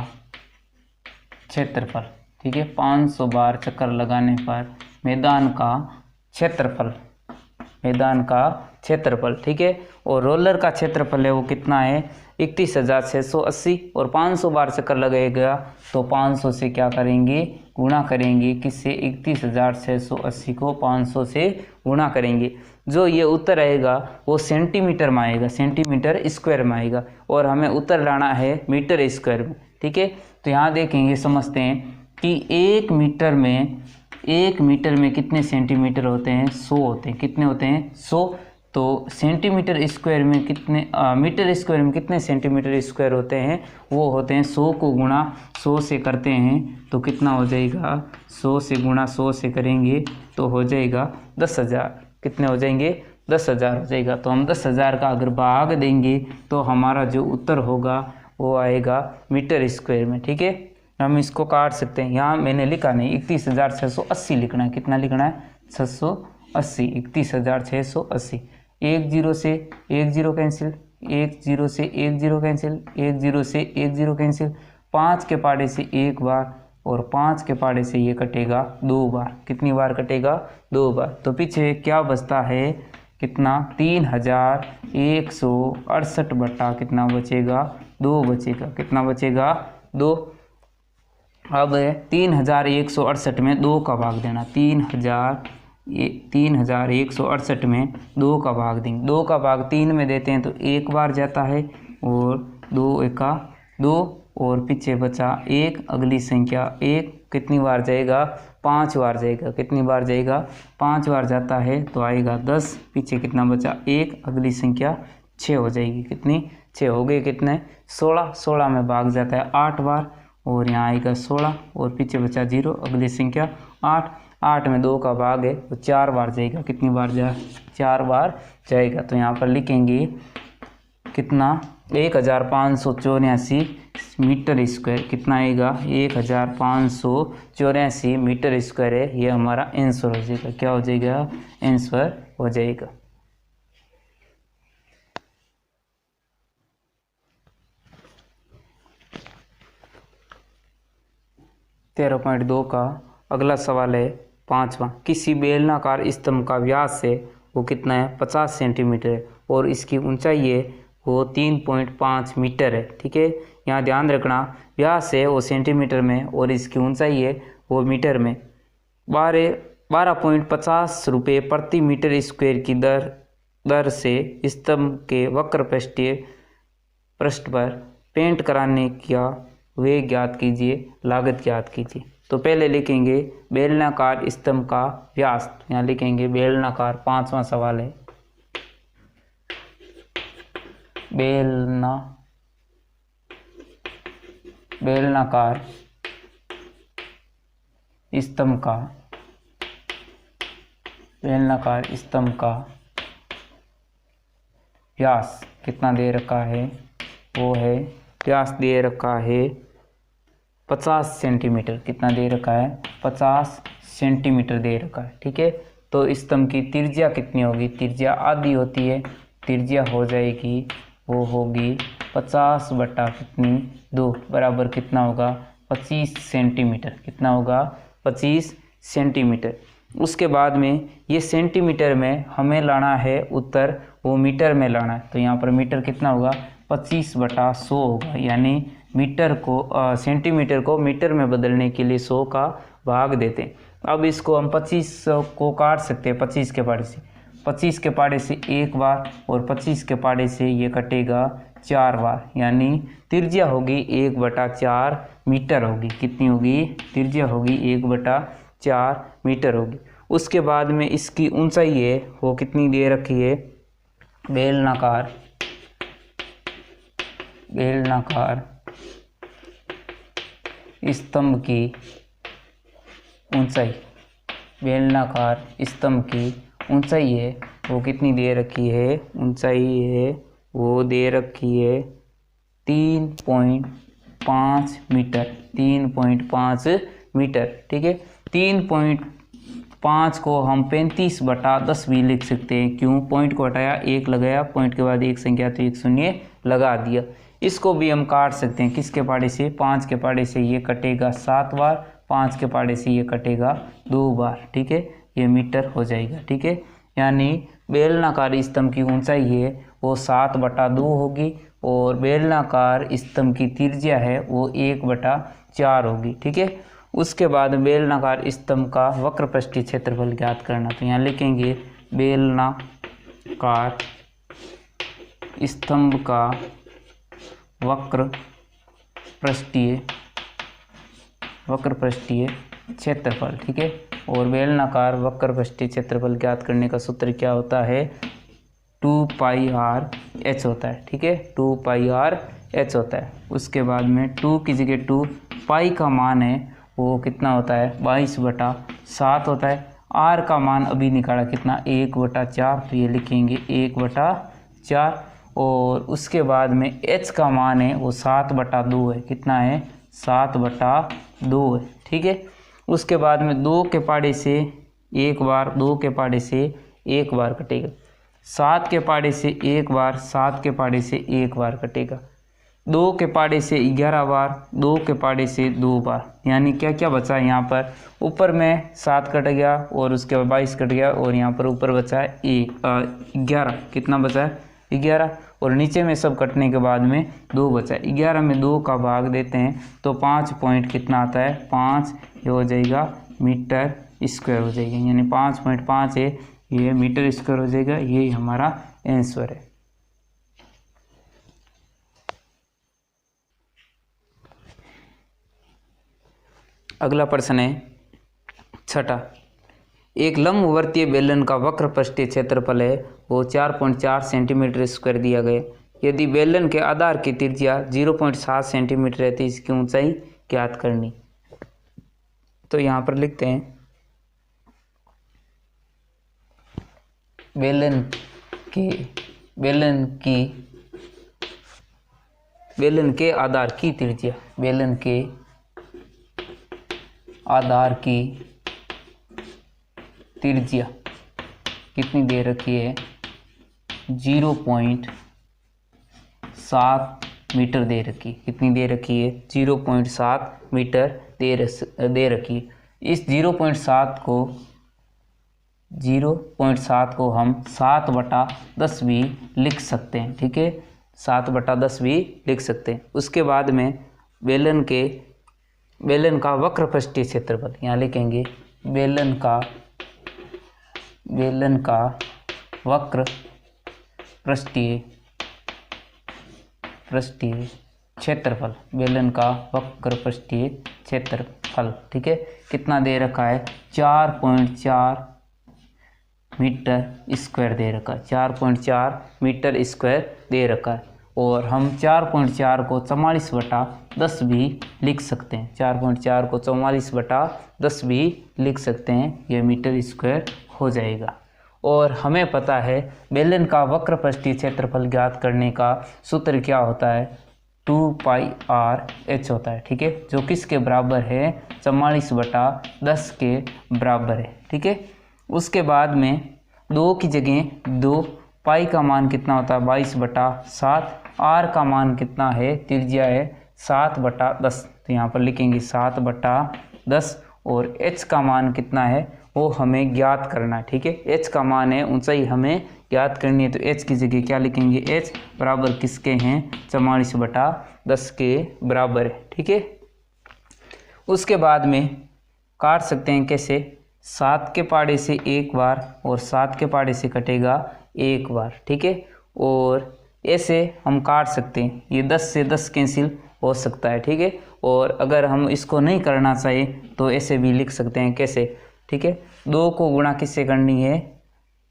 क्षेत्रफल। ठीक है, 500 बार चक्कर लगाने पर मैदान का क्षेत्रफल। ठीक है, और रोलर का क्षेत्रफल है वो कितना है, 31,680 और 500 बार चक्कर लगेगा तो 500 से क्या करेंगे, गुणा करेंगे। किससे? 31,680 को 500 से गुणा करेंगे। जो ये उत्तर आएगा वो सेंटीमीटर में आएगा, सेंटीमीटर स्क्वायर में आएगा, और हमें उत्तर लाना है मीटर स्क्वायर में। ठीक है, तो यहाँ देखेंगे, समझते हैं कि 1 मीटर में कितने सेंटीमीटर होते हैं? 100 होते हैं। कितने होते हैं? 100। तो सेंटीमीटर स्क्वायर में कितने मीटर स्क्वायर में कितने सेंटीमीटर स्क्वायर होते हैं? वो होते हैं 100 को गुणा 100 से करते हैं तो कितना हो जाएगा? 100 से गुणा 100 से करेंगे तो हो जाएगा 10,000। कितने हो जाएंगे? 10,000 हो जाएगा। तो हम 10,000 का अगर भाग देंगे तो हमारा जो उत्तर होगा वो आएगा मीटर स्क्वायर में। ठीक है, हम इसको काट सकते हैं। यहाँ मैंने लिखा नहीं, 31,680 लिखना है। कितना लिखना है? 680। 31,680। 1 0 से 1 0 कैंसिल, 1 0 से 1 0 कैंसिल, 1 0 से 1 0 कैंसिल, 5 के पाड़े से 1 बार और 5 के पाड़े से ये कटेगा 2 बार। कितनी बार कटेगा? 2 बार। तो पीछे क्या बचता है? कितना? 3,168 बटा कितना बचेगा? 2 बचेगा। कितना बचेगा? 2। अब 3,168 में 2 का भाग देना। 3,168 में 2 का भाग देंगे। 2 का भाग 3 में देते हैं तो 1 बार जाता है, और 2 एका 2, और पीछे बचा 1, अगली संख्या 1 कितनी बार जाएगा? 5 बार जाएगा। कितनी बार जाएगा? 5 बार जाता है तो आएगा 10। पीछे कितना बचा? 1, अगली संख्या 6 हो जाएगी। कितनी? 6 हो गए। कितने? 16। 16 में भाग जाता है 8 बार, और यहाँ आएगा 16, और पीछे बचा 0, अगली संख्या 8। 8 में 2 का भाग है तो 4 बार जाएगा। कितनी बार 4 बार जाएगा। तो यहाँ पर लिखेंगे कितना? 1,584 मीटर स्क्वायर। कितना आएगा? 1,584 मीटर स्क्वायर है। ये हमारा आंसर हो जाएगा। क्या हो जाएगा? आंसर हो जाएगा। 13.2 का अगला सवाल है 5वां। किसी बेलनाकार स्तंभ का व्यास है वो कितना है? 50 सेंटीमीटर है, और इसकी ऊंचाई है वो 3.5 मीटर है। ठीक है, यहाँ ध्यान रखना, व्यास है वो सेंटीमीटर में और इसकी ऊंचाई है वो मीटर में। 12.50 रुपये प्रति मीटर स्क्वायर की दर से स्तंभ के वक्र पृष्ठ पर पेंट कराने का वे ज्ञात कीजिए, लागत ज्ञात कीजिए। तो पहले लिखेंगे बेलनाकार स्तंभ का व्यास। यहाँ लिखेंगे बेलनाकार, 5वां सवाल है। बेलनाकार स्तंभ का व्यास कितना दे रखा है? वो है, व्यास दे रखा है 50 सेंटीमीटर। कितना दे रखा है? 50 सेंटीमीटर दे रखा है। ठीक है, तो स्तंभ की त्रिज्या कितनी होगी? त्रिज्या आधी होती है, त्रिज्या हो जाएगी, वो होगी 50 बटा कितनी? 2 बराबर कितना होगा? 25 सेंटीमीटर। कितना होगा? 25 सेंटीमीटर। उसके बाद में ये सेंटीमीटर में हमें लाना है उत्तर, वो मीटर में लाना है। तो यहाँ पर मीटर कितना होगा? 25 बटा 100 होगा, यानी मीटर को सेंटीमीटर को मीटर में बदलने के लिए 100 का भाग देते हैं। अब इसको हम 25 को काट सकते हैं 25 के पाड़े से। 25 के पाड़े से 1 बार और 25 के पाड़े से ये कटेगा 4 बार, यानी त्रिज्या होगी 1/4 मीटर होगी। कितनी होगी? त्रिज्या होगी 1/4 मीटर होगी। उसके बाद में इसकी ऊंचाई है वो कितनी दे रखी है? बेलनाकार स्तंभ की ऊंचाई, बेलनाकार स्तंभ की ऊंचाई है वो कितनी दे रखी है? ऊंचाई है वो दे रखी है 3.5 मीटर। 3.5 मीटर। ठीक है, 3.5 को हम 35/10 भी लिख सकते हैं। क्यों? पॉइंट को हटाया, 1 लगाया, पॉइंट के बाद 1 संख्या तो 1 शून्य लगा दिया। इसको भी हम काट सकते हैं। किसके पाड़े से? 5 के पाड़े से ये कटेगा 7 बार, 5 के पाड़े से ये कटेगा 2 बार। ठीक है, ये मीटर हो जाएगा। ठीक है, यानी बेलनाकार स्तंभ की ऊंचाई है वो 7/2 होगी और बेलनाकार स्तंभ की त्रिज्या है वो 1/4 होगी। ठीक है, उसके बाद बेलनाकार स्तंभ का वक्र पृष्ठीय क्षेत्रफल ज्ञात करना। तो यहाँ लिखेंगे बेलनाकार स्तंभ का वक्र पृष्ठीय क्षेत्रफल। ठीक है, और बेलनाकार वक्र पृष्ठीय क्षेत्रफल ज्ञात करने का सूत्र क्या होता है, 2πr/h होता है। ठीक है, 2πr/h होता है। उसके बाद में 2 की जगह 2, पाई का मान है वो कितना होता है, 22/7 होता है। r का मान अभी निकाला कितना, 1/4, तो ये लिखेंगे 1/4। और उसके बाद में h का मान है वो 7/2 है। कितना है, 7/2 है। ठीक है, उसके बाद में 2 के पाड़े से एक बार, 2 के पाड़े से एक बार कटेगा, 7 के पाड़े से एक बार, 7 के पाड़े से एक बार कटेगा, 2 के पाड़े से 11 बार, 2 के पाड़े से 2 बार। यानी क्या क्या बचा है यहाँ पर, ऊपर में 7 कट गया और उसके बाद 22 कट गया, और यहाँ पर ऊपर बचा है 11। कितना बचा है, 11। और नीचे में सब कटने के बाद में 2 बचा है। 11 में 2 का भाग देते हैं तो 5 पॉइंट कितना आता है, 5, ये हो जाएगा मीटर स्क्वायर हो जाएगा। यानी 5.5 है, ये मीटर स्क्वायर हो जाएगा। ये हमारा आंसर है। अगला प्रश्न है 6ठा। एक लंबवर्तीय बेलन का वक्र पृष्ठीय क्षेत्रफल है वो 4.4 सेंटीमीटर स्क्वायर दिया गया। यदि बेलन के आधार की त्रिज्या 0.7 सेंटीमीटर है तो इसकी ऊंचाई ज्ञात करनी। तो यहाँ पर लिखते हैं बेलन के आधार की त्रिज्या, बेलन के आधार की त्रिज्या कितनी दे रखी है, 0.7 मीटर दे रखी। कितनी दे रखी है, 0.7 मीटर दे रखी है। इस 0.7 को हम 7/10 भी लिख सकते हैं। ठीक है, 7/10 भी लिख सकते हैं। उसके बाद में बेलन का वक्र पृष्ठीय क्षेत्रफल, यहाँ लिखेंगे बेलन का वक्र पृष्ठीय क्षेत्रफल, बेलन का वक्र पृष्ठीय क्षेत्रफल। ठीक है, कितना दे रखा है, 4.4 मीटर स्क्वायर दे रखा है, 4.4 मीटर स्क्वायर दे रखा है। और हम 4.4 को 44/10 भी लिख सकते हैं, 4.4 को 44/10 भी लिख सकते हैं, यह मीटर स्क्वायर हो जाएगा। और हमें पता है बेलन का वक्र पृष्ठीय क्षेत्रफल ज्ञात करने का सूत्र क्या होता है, 2πr/h होता है। ठीक है, जो किसके बराबर है, 44/10 के बराबर है। ठीक है, उसके बाद में 2 की जगह 2, पाई का मान कितना होता है, 22/7, r का मान कितना है, त्रिज्या है 7/10, तो यहाँ पर लिखेंगे 7/10। और h का मान कितना है वो हमें ज्ञात करना है। ठीक है, h का मान है, ऊंचाई हमें ज्ञात करनी है। तो h की जगह क्या लिखेंगे, h बराबर किसके हैं, 44/10 के बराबर है। ठीक है, उसके बाद में काट सकते हैं कैसे, 7 के पाड़े से एक बार और 7 के पाड़े से कटेगा एक बार। ठीक है, और ऐसे हम काट सकते हैं, ये 10 से 10 कैंसिल हो सकता है। ठीक है, और अगर हम इसको नहीं करना चाहिए तो ऐसे भी लिख सकते हैं, कैसे, ठीक है, 2 को गुणा किससे करनी है,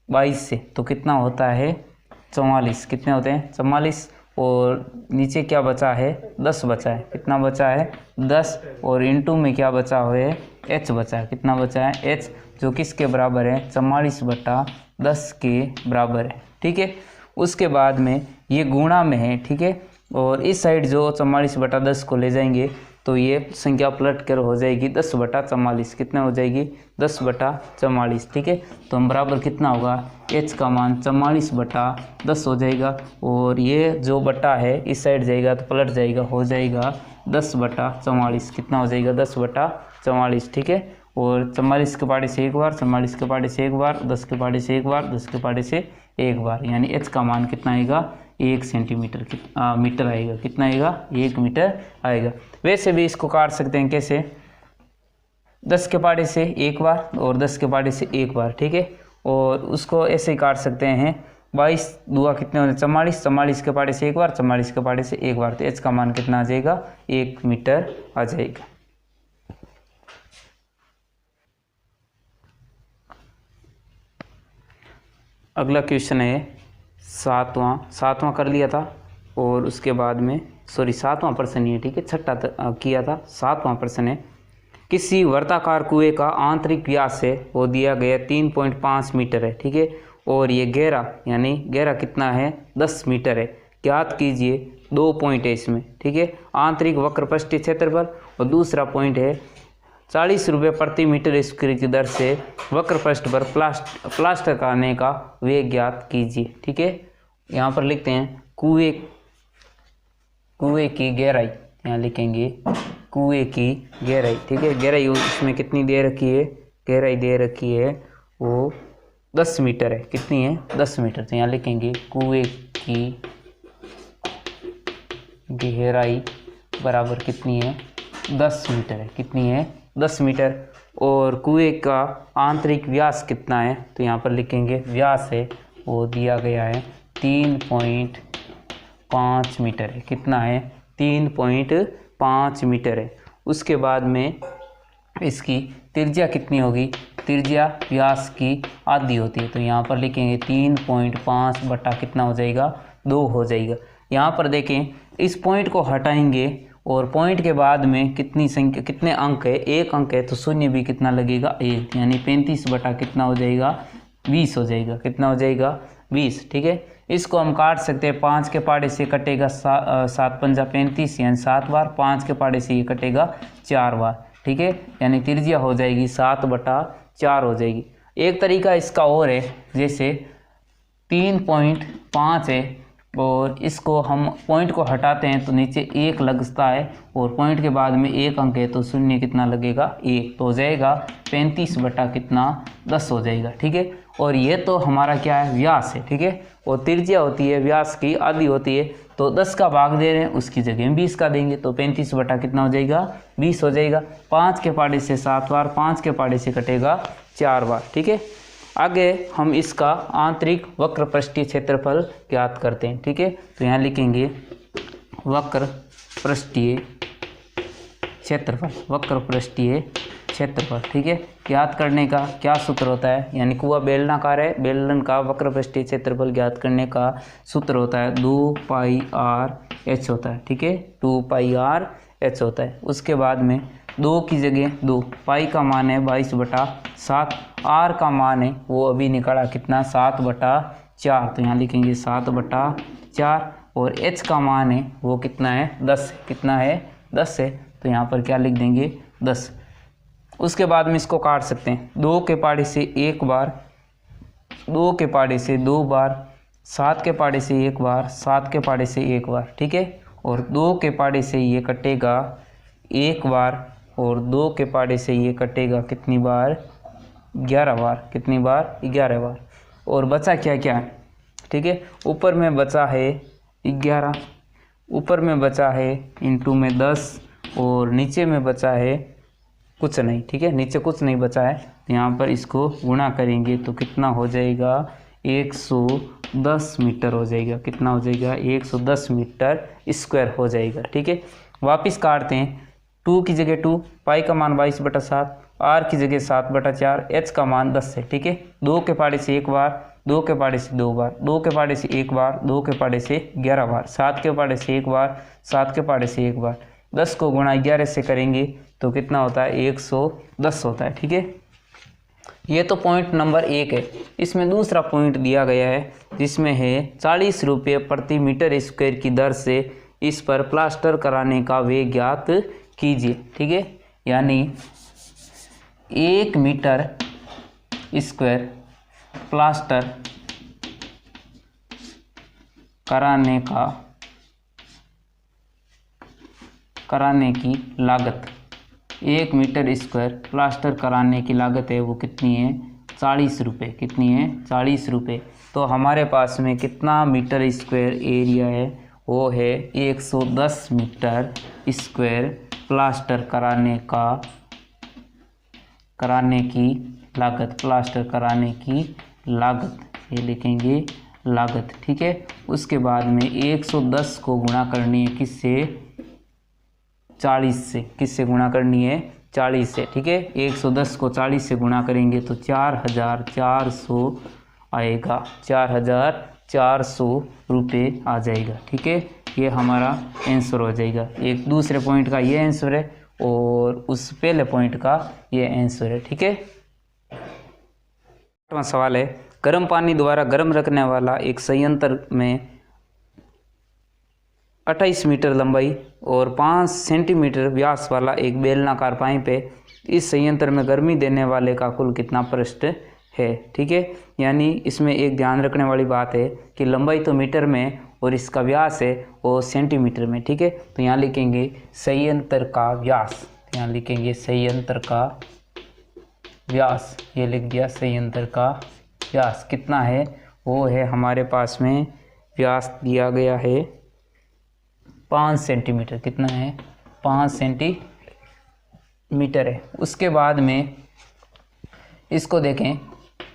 22 से, तो कितना होता है 44। कितने होते हैं 44। और नीचे क्या बचा है, 10 बचा है। कितना बचा है 10, और इनटू में क्या बचा हुआ है, h बचा है। कितना बचा है, h, जो किसके बराबर है, 44/10 के बराबर है। ठीक है, उसके बाद में ये गुणा में है। ठीक है, और इस साइड जो 44/10 को ले जाएंगे तो ये संख्या पलट कर हो जाएगी 10/44। कितना हो जाएगी, 10/44। ठीक है, तो हम बराबर कितना होगा, h का मान 44/10 हो जाएगा, और ये जो बटा है इस साइड जाएगा तो पलट जाएगा, हो जाएगा 10/44। कितना हो जाएगा, 10/44। ठीक है, और 44 के पाड़े से एक बार, 44 के पाड़े से एक बार, 10 के पाड़े से एक बार, 10 के पाड़े से एक बार, यानी h का मान कितना आएगा, 1 सेंटीमीटर मीटर आएगा। कितना आएगा? 1 मीटर आएगा। वैसे भी इसको काट सकते हैं कैसे? 10 के पाड़े से एक बार और 10 के पाड़े से एक बार, ठीक है। और उसको ऐसे ही काट सकते हैं 22 दूआ कितने होने 44, 44 के पाड़े से एक बार, 44 के पाड़े से एक बार, तो एच का मान कितना आ जाएगा? 1 मीटर आ जाएगा। अगला क्वेश्चन है सातवां कर लिया था और उसके बाद में सातवां प्रश्न ही है, ठीक है। छठा किया था, सातवां प्रश्न है किसी वर्ताकार कुएं का आंतरिक व्यास है वो दिया गया 3.5 मीटर है, ठीक है। और ये गहरा यानी गहरा कितना है? 10 मीटर है। ज्ञात कीजिए 2 पॉइंट है इसमें, ठीक है। आंतरिक वक्र पृष्ठीय क्षेत्रफल और दूसरा पॉइंट है 40 रुपये प्रति मीटर स्क्वायर की दर से वक्र पृष्ठ पर प्लास्टर करने का वेग ज्ञात कीजिए, ठीक है। यहाँ पर लिखते हैं कुएं की गहराई, यहाँ लिखेंगे कुएं की गहराई, ठीक है। गहराई इसमें कितनी दे रखी है? गहराई दे रखी है वो 10 मीटर है। कितनी है? 10 मीटर। तो यहाँ लिखेंगे कुएं की गहराई बराबर कितनी है? 10 मीटर है। कितनी है? 10 मीटर। और कुएं का आंतरिक व्यास कितना है? तो यहाँ पर लिखेंगे व्यास है वो दिया गया है 3.5 मीटर है। कितना है? 3.5 मीटर है। उसके बाद में इसकी त्रिज्या कितनी होगी? त्रिज्या व्यास की आधी होती है। तो यहाँ पर लिखेंगे 3.5 बटा कितना हो जाएगा? 2 हो जाएगा। यहाँ पर देखें इस पॉइंट को हटाएंगे और पॉइंट के बाद में कितने अंक है? 1 अंक है तो शून्य भी कितना लगेगा? 1, यानी 35 बटा कितना हो जाएगा? 20 हो जाएगा। कितना हो जाएगा? 20, ठीक है। इसको हम काट सकते हैं 5 के पाड़े से कटेगा 7 पंजा 35 यानी 7 बार, 5 के पाड़े से ये कटेगा 4 बार, ठीक है। यानी त्रिज्या हो जाएगी 7 बटा 4 हो जाएगी। एक तरीका इसका और है, जैसे 3.5 है और इसको हम पॉइंट को हटाते हैं तो नीचे 1 लगता है और पॉइंट के बाद में 1 अंक है तो शून्य कितना लगेगा? 1, तो हो जाएगा 35 बटा कितना? 10 हो जाएगा, ठीक है। और ये तो हमारा क्या है? व्यास है, ठीक है। और त्रिज्या होती है व्यास की आधी होती है, तो 10 का भाग दे रहे हैं उसकी जगह हम 20 का देंगे, तो 35 बटा कितना हो जाएगा? 20 हो जाएगा। 5 के पाड़े से 7 बार, 5 के पाड़े से कटेगा 4 बार, ठीक है। आगे हम इसका आंतरिक वक्र पृष्ठीय क्षेत्रफल ज्ञात करते हैं, ठीक है। तो यहाँ लिखेंगे वक्र पृष्ठीय क्षेत्रफल, वक्र पृष्ठीय क्षेत्रफल, ठीक है। ज्ञात करने का क्या सूत्र होता है? यानी कुआं बेलनाकार है, बेलन का वक्र पृष्ठीय क्षेत्रफल ज्ञात करने का सूत्र होता है 2πr/h होता है, ठीक है। 2πr/h होता है। उसके बाद में 2 की जगह 2, पाई का मान है 22/7, आर का मान है वो अभी निकला कितना? 7/4, तो यहाँ लिखेंगे 7/4 और एच का मान है वो कितना है? 10। कितना है? 10 है। तो यहाँ पर क्या लिख देंगे? 10। उसके बाद में इसको काट सकते हैं 2 के पाड़े से एक बार, 2 के पाड़े से 2 बार, 7 के पाड़े से एक बार, 7 के पाड़े से एक बार, ठीक है। और 2 के पाड़े से ये कटेगा एक बार और 2 के पाड़े से ये कटेगा कितनी बार? 11 बार। कितनी बार? 11 बार। और बचा क्या क्या है? ठीक है, ऊपर में बचा है 11, ऊपर में बचा है इंटू में 10 और नीचे में बचा है कुछ नहीं, ठीक है, नीचे कुछ नहीं बचा है। तो यहाँ पर इसको गुणा करेंगे तो कितना हो जाएगा? 110 मीटर हो जाएगा। कितना हो जाएगा? 110 मीटर स्क्वायर हो जाएगा, ठीक है। वापस काटते हैं, 2 की जगह 2, पाई का मान 22/7, आर की जगह 7/4, एच का मान 10 है, ठीक है। 2 के पाड़े से एक बार, 2 के पाड़े से 2 बार, 2 के पाड़े से एक बार, 2 के पाड़े से 11 बार, 7 के पाड़े से एक बार, 7 के पाड़े से एक बार। 10 को गुणा 11 से करेंगे तो कितना होता है? 110 होता है, ठीक है। ये तो पॉइंट नंबर 1 है। इसमें दूसरा पॉइंट दिया गया है जिसमें है 40 रुपये प्रति मीटर स्क्वायर की दर से इस पर प्लास्टर कराने का वेग ज्ञात कीजिए, ठीक है। यानी 1 मीटर स्क्वायर प्लास्टर कराने की लागत, 1 मीटर स्क्वायर प्लास्टर कराने की लागत है वो कितनी है? 40 रुपये। कितनी है? 40 रुपये। तो हमारे पास में कितना मीटर स्क्वायर एरिया है? वो है 110 मीटर स्क्वायर प्लास्टर कराने की लागत, प्लास्टर कराने की लागत, ये लिखेंगे लागत। ठीक है। उसके बाद में 110 को गुणा करनी है किससे? 40 से। किससे गुणा करनी है? 40 से। ठीक है। 110 को 40 से गुणा करेंगे तो 4400 आएगा, 4400 रुपये आ जाएगा। ठीक है। ये हमारा आंसर हो जाएगा। एक दूसरे पॉइंट का ये आंसर है और उस पहले पॉइंट का ये आंसर है। ठीक है। 8वां सवाल है, गर्म पानी द्वारा गर्म रखने वाला एक संयंत्र में 28 मीटर लंबाई और 5 सेंटीमीटर व्यास वाला एक बेलनाकार पाइप है। इस संयंत्र में गर्मी देने वाले का कुल कितना पृष्ठ है? ठीक है। यानी इसमें एक ध्यान रखने वाली बात है कि लंबाई तो मीटर में और इसका व्यास है वो सेंटीमीटर में। ठीक है। तो यहाँ लिखेंगे संयंत्र का व्यास, यहाँ लिखेंगे संयंत्र का व्यास, ये लिख दिया संयंत्र का व्यास कितना है? वो है हमारे पास में व्यास दिया गया है 5 सेंटीमीटर। कितना है? 5 सेंटीमीटर है। उसके बाद में इसको देखें,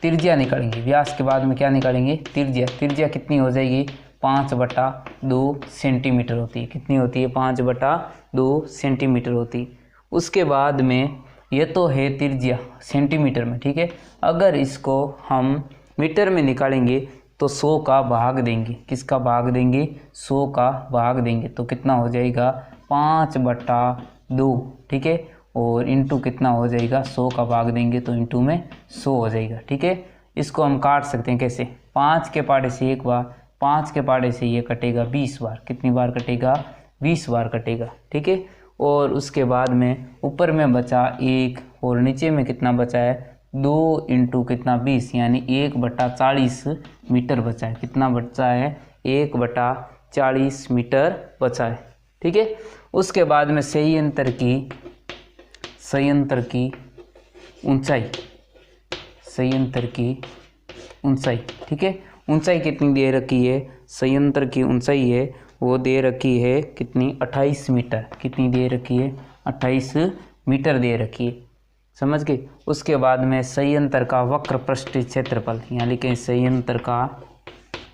त्रिज्या निकालेंगे। व्यास के बाद में क्या निकालेंगे? त्रिज्या। त्रिज्या कितनी हो जाएगी? 5/2 सेंटीमीटर होती है। कितनी होती है? 5/2 सेंटीमीटर होती है। उसके बाद में ये तो है त्रिज्या सेंटीमीटर में। ठीक है। अगर इसको हम मीटर में निकालेंगे तो 100 का भाग देंगे। किसका भाग देंगे? 100 का भाग देंगे तो कितना हो जाएगा? 5/2। ठीक है। और इंटू कितना हो जाएगा? 100 का भाग देंगे तो इंटू में 100 हो जाएगा। ठीक है। इसको हम काट सकते हैं कैसे? 5 के पाड़े से एक बार, 5 के पाड़े से ये कटेगा 20 बार। कितनी बार कटेगा? 20 बार कटेगा। ठीक है। और उसके बाद में ऊपर में बचा 1 और नीचे में कितना बचा है? 2 इंटू कितना? 20, यानी 1/40 मीटर बचा है। कितना बचा है? 1/40 मीटर बचा है। ठीक है। उसके बाद में संयंत्र की ऊंचाई, संयंत्र की ऊंचाई। ठीक है। ऊंचाई कितनी दे रखी है? संयंत्र की ऊंचाई है वो दे रखी है कितनी? 28 मीटर। कितनी दे रखी है? 28 मीटर दे रखी है। समझ गए। उसके बाद में संयंत्र का वक्र पृष्ठीय क्षेत्रफल, यहाँ लिखें संयंत्र का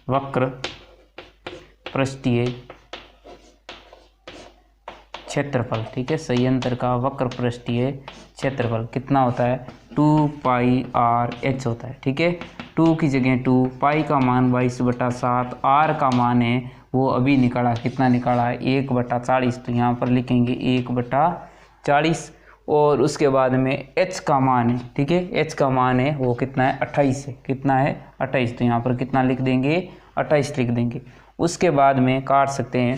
वक्र पृष्ठीय क्षेत्रफल। ठीक है। संयंत्र का वक्र पृष्ठीय क्षेत्रफल कितना होता है? 2πr/h होता है। ठीक है। 2 की जगह 2, पाई का मान 22/7, r का मान है वो अभी निकाला, कितना निकाला है? 1/40। तो यहाँ पर लिखेंगे 1/40 और उसके बाद में h का मान है। ठीक है। h का मान है वो कितना है? 28 है। कितना है? 28। तो यहाँ पर कितना लिख देंगे? 28 लिख देंगे। उसके बाद में काट सकते हैं,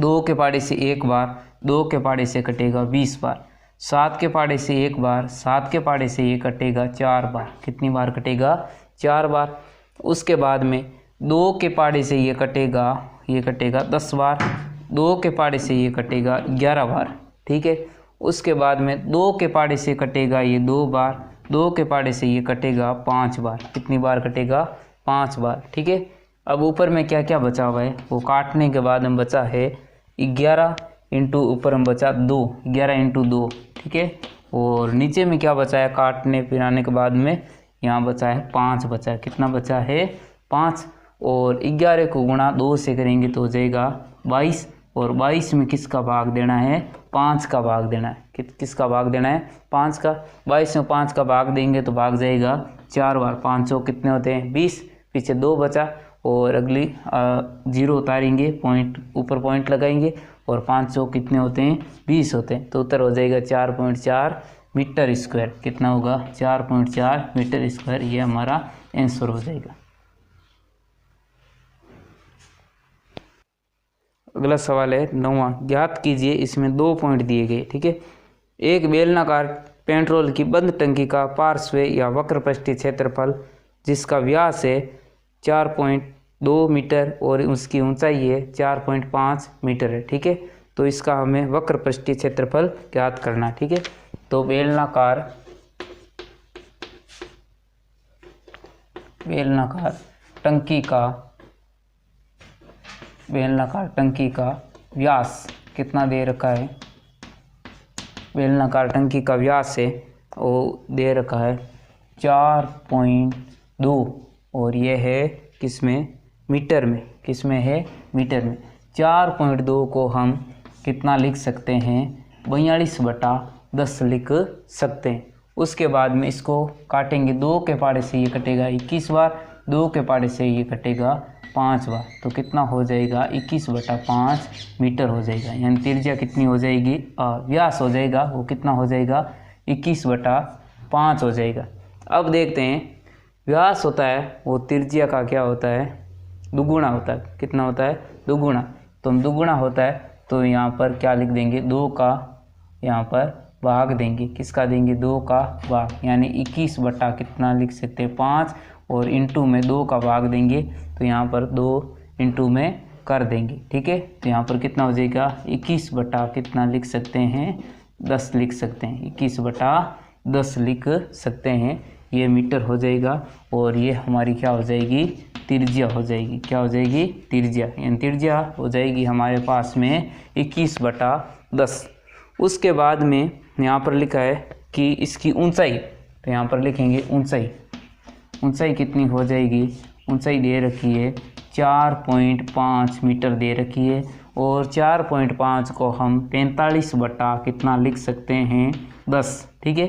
2 के पाड़े से एक बार, 2 के पाड़े से कटेगा 20 बार, 7 के पाड़े से एक बार, 7 के पाड़े से ये कटेगा 4 बार। कितनी बार कटेगा? 4 बार। उसके बाद में 2 के पाड़े से ये कटेगा 10 बार, 2 के पाड़े से ये कटेगा 11 बार। ठीक है। उसके बाद में 2 के पाड़े से कटेगा ये 2 बार, 2 के पाड़े से ये कटेगा 5 बार। कितनी बार कटेगा? 5 बार। ठीक है। अब ऊपर में क्या क्या बचा हुआ है? वो काटने के बाद में बचा है 11 इंटू ऊपर में बचा 2, 11 इंटू 2। ठीक है। और नीचे में क्या बचा है? काटने पिराने के बाद में यहाँ बचा है 5 बचा है। कितना बचा है? 5। और 11 को गुणा 2 से करेंगे तो हो जाएगा 22 और 22 में किसका भाग देना है? 5 का भाग देना है। किसका भाग देना है? 5 का। 22 में 5 का भाग देंगे तो भाग जाएगा 4 बार। 5 कितने होते हैं? 20। पीछे 2 बचा और अगली 0 उतारेंगे, पॉइंट ऊपर पॉइंट लगाएंगे और 5 कितने होते हैं? 20 होते हैं। तो उत्तर हो जाएगा 4.4 मीटर स्क्वायर। कितना होगा? 4.4 मीटर स्क्वायर। ये हमारा आंसर हो जाएगा। अगला सवाल है 9वां, ज्ञात कीजिए, इसमें 2 पॉइंट दिए गए। ठीक है। एक बेलनाकार पेट्रोल की बंद टंकी का पार्श्व या वक्र पृष्ठीय क्षेत्रफल जिसका व्यास है 4.2 मीटर और उसकी ऊंचाई है 4.5 मीटर है। ठीक है। तो इसका हमें वक्र पृष्ठीय क्षेत्रफल ज्ञात करना। ठीक है। तो बेलनाकार बेलनाकार टंकी का व्यास कितना दे रखा है, बेलनाकार टंकी का व्यास है वो दे रखा है 4.2 और ये है किसमें, मीटर में, किसमें है, मीटर में। 4.2 को हम कितना लिख सकते हैं, 42/10 लिख सकते हैं। उसके बाद में इसको काटेंगे, 2 के पाड़े से ये कटेगा 21 बार, 2 के पाड़े से ये कटेगा 5 बार, तो कितना हो जाएगा 21/5 मीटर हो जाएगा। यानी त्रिज्या कितनी हो जाएगी, व्यास हो जाएगा वो कितना हो जाएगा 21/5 हो जाएगा। अब देखते हैं व्यास होता है वो त्रिज्या का क्या होता है, दुगुना होता है। कितना होता है, दुगुना। तो हम दुगुना होता है तो यहाँ पर क्या लिख देंगे, 2 का यहाँ पर भाग देंगे, किसका देंगे, 2 का भाग, यानी 21 बटा कितना लिख सकते हैं 5 और इंटू में 2 का भाग देंगे तो यहाँ पर 2 इंटू में कर देंगे। ठीक है, तो यहाँ पर कितना हो जाएगा 21 बटा कितना लिख सकते हैं 10 लिख सकते हैं, 21/10 लिख सकते हैं। ये मीटर हो जाएगा और ये हमारी क्या हो जाएगी, त्रिज्या हो जाएगी। क्या हो जाएगी, त्रिज्या। यानी त्रिज्या हो जाएगी हमारे पास में 21/10। उसके बाद में यहाँ पर लिखा है कि इसकी ऊंचाई, तो यहाँ पर लिखेंगे ऊंचाई कितनी हो जाएगी, ऊंचाई दे रखी है 4.5 मीटर दे रखी है और 4.5 को हम 45 बटा कितना लिख सकते हैं 10। ठीक है,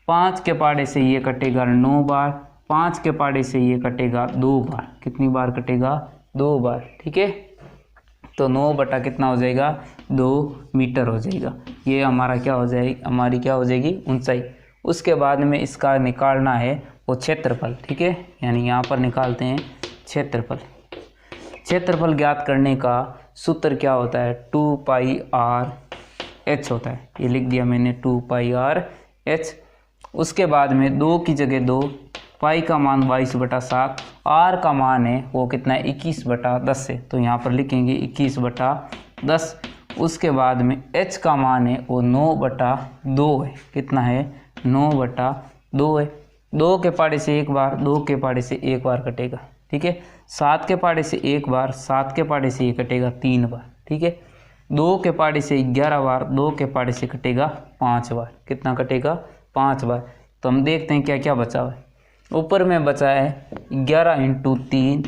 5 के पाड़े से ये कटेगा 9 बार, 5 के पाड़े से ये कटेगा 2 बार, कितनी बार कटेगा 2 बार। ठीक है, तो 9 बटा कितना हो जाएगा 2 मीटर हो जाएगा। ये हमारा क्या हो जाएगी, हमारी क्या हो जाएगी ऊंचाई। उसके बाद में इसका निकालना है वो क्षेत्रफल। ठीक है, यानी यहाँ पर निकालते हैं क्षेत्रफल ज्ञात करने का सूत्र क्या होता है, 2πr/h होता है। ये लिख दिया मैंने 2πr/h। उसके बाद में 2 की जगह 2, पाई का मान 22/7, आर का मान है वो कितना है 21/10 है, तो यहाँ पर लिखेंगे 21/10। उसके बाद में h का मान है वो 9/2 है, कितना है 9/2 है। 2 के पाड़े से एक बार, 2 के पाड़े से एक बार कटेगा। ठीक है, 7 के पाड़े से एक बार, 7 के पाड़े से ये कटेगा 3 बार। ठीक है, 2 के पाड़े से 11 बार, 2 के पाड़े से कटेगा 5 बार, कितना कटेगा 5 बार। तो हम देखते हैं क्या क्या बचा हुआ है। ऊपर में बचा है 11 × 3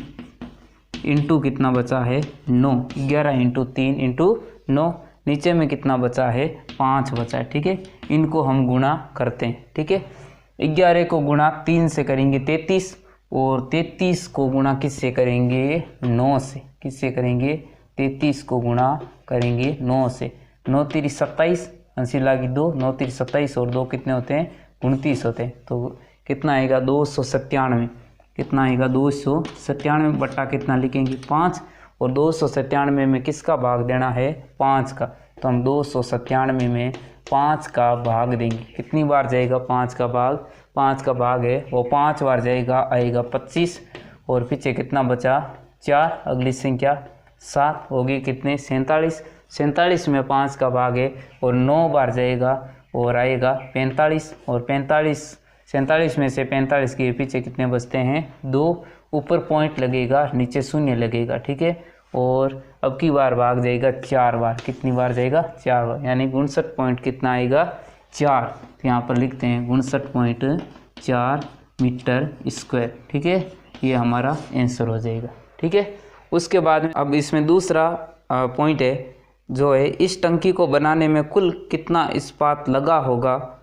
इंटू कितना बचा है 9, 11 × 3 इंटू 9। नीचे में कितना बचा है 5 बचा है। ठीक है, इनको हम गुणा करते हैं। ठीक है, 11 को गुणा 3 से करेंगे 33 और 33 को गुणा किससे करेंगे 9 से, किससे करेंगे 33 को गुणा करेंगे 9 से। 9 3 27, 80 लागी 2, 9 3 27 और 2 कितने होते हैं 29 होते हैं। तो कितना आएगा 297, कितना आएगा 297 बट्टा कितना लिखेंगे 5 और 297 में किसका भाग देना है 5 का, तो हम 297 में 5 का भाग देंगे। कितनी बार जाएगा 5 का भाग, 5 का भाग है वो 5 बार जाएगा, आएगा 25 और पीछे कितना बचा 4, अगली संख्या 7 होगी कितने 47, 47 में 5 का भाग है और 9 बार जाएगा और आएगा 45 और 47 में से 45 के पीछे कितने बचते हैं 2, ऊपर पॉइंट लगेगा नीचे शून्य लगेगा। ठीक है, और अब की बार भाग जाएगा 4 बार, कितनी बार जाएगा 4 बार, यानी 59 पॉइंट कितना आएगा 4। तो यहाँ पर लिखते हैं 59.4 मीटर स्क्वायर। ठीक है, ये हमारा आंसर हो जाएगा। ठीक है, उसके बाद में अब इसमें दूसरा पॉइंट है जो है इस टंकी को बनाने में कुल कितना इस्पात लगा होगा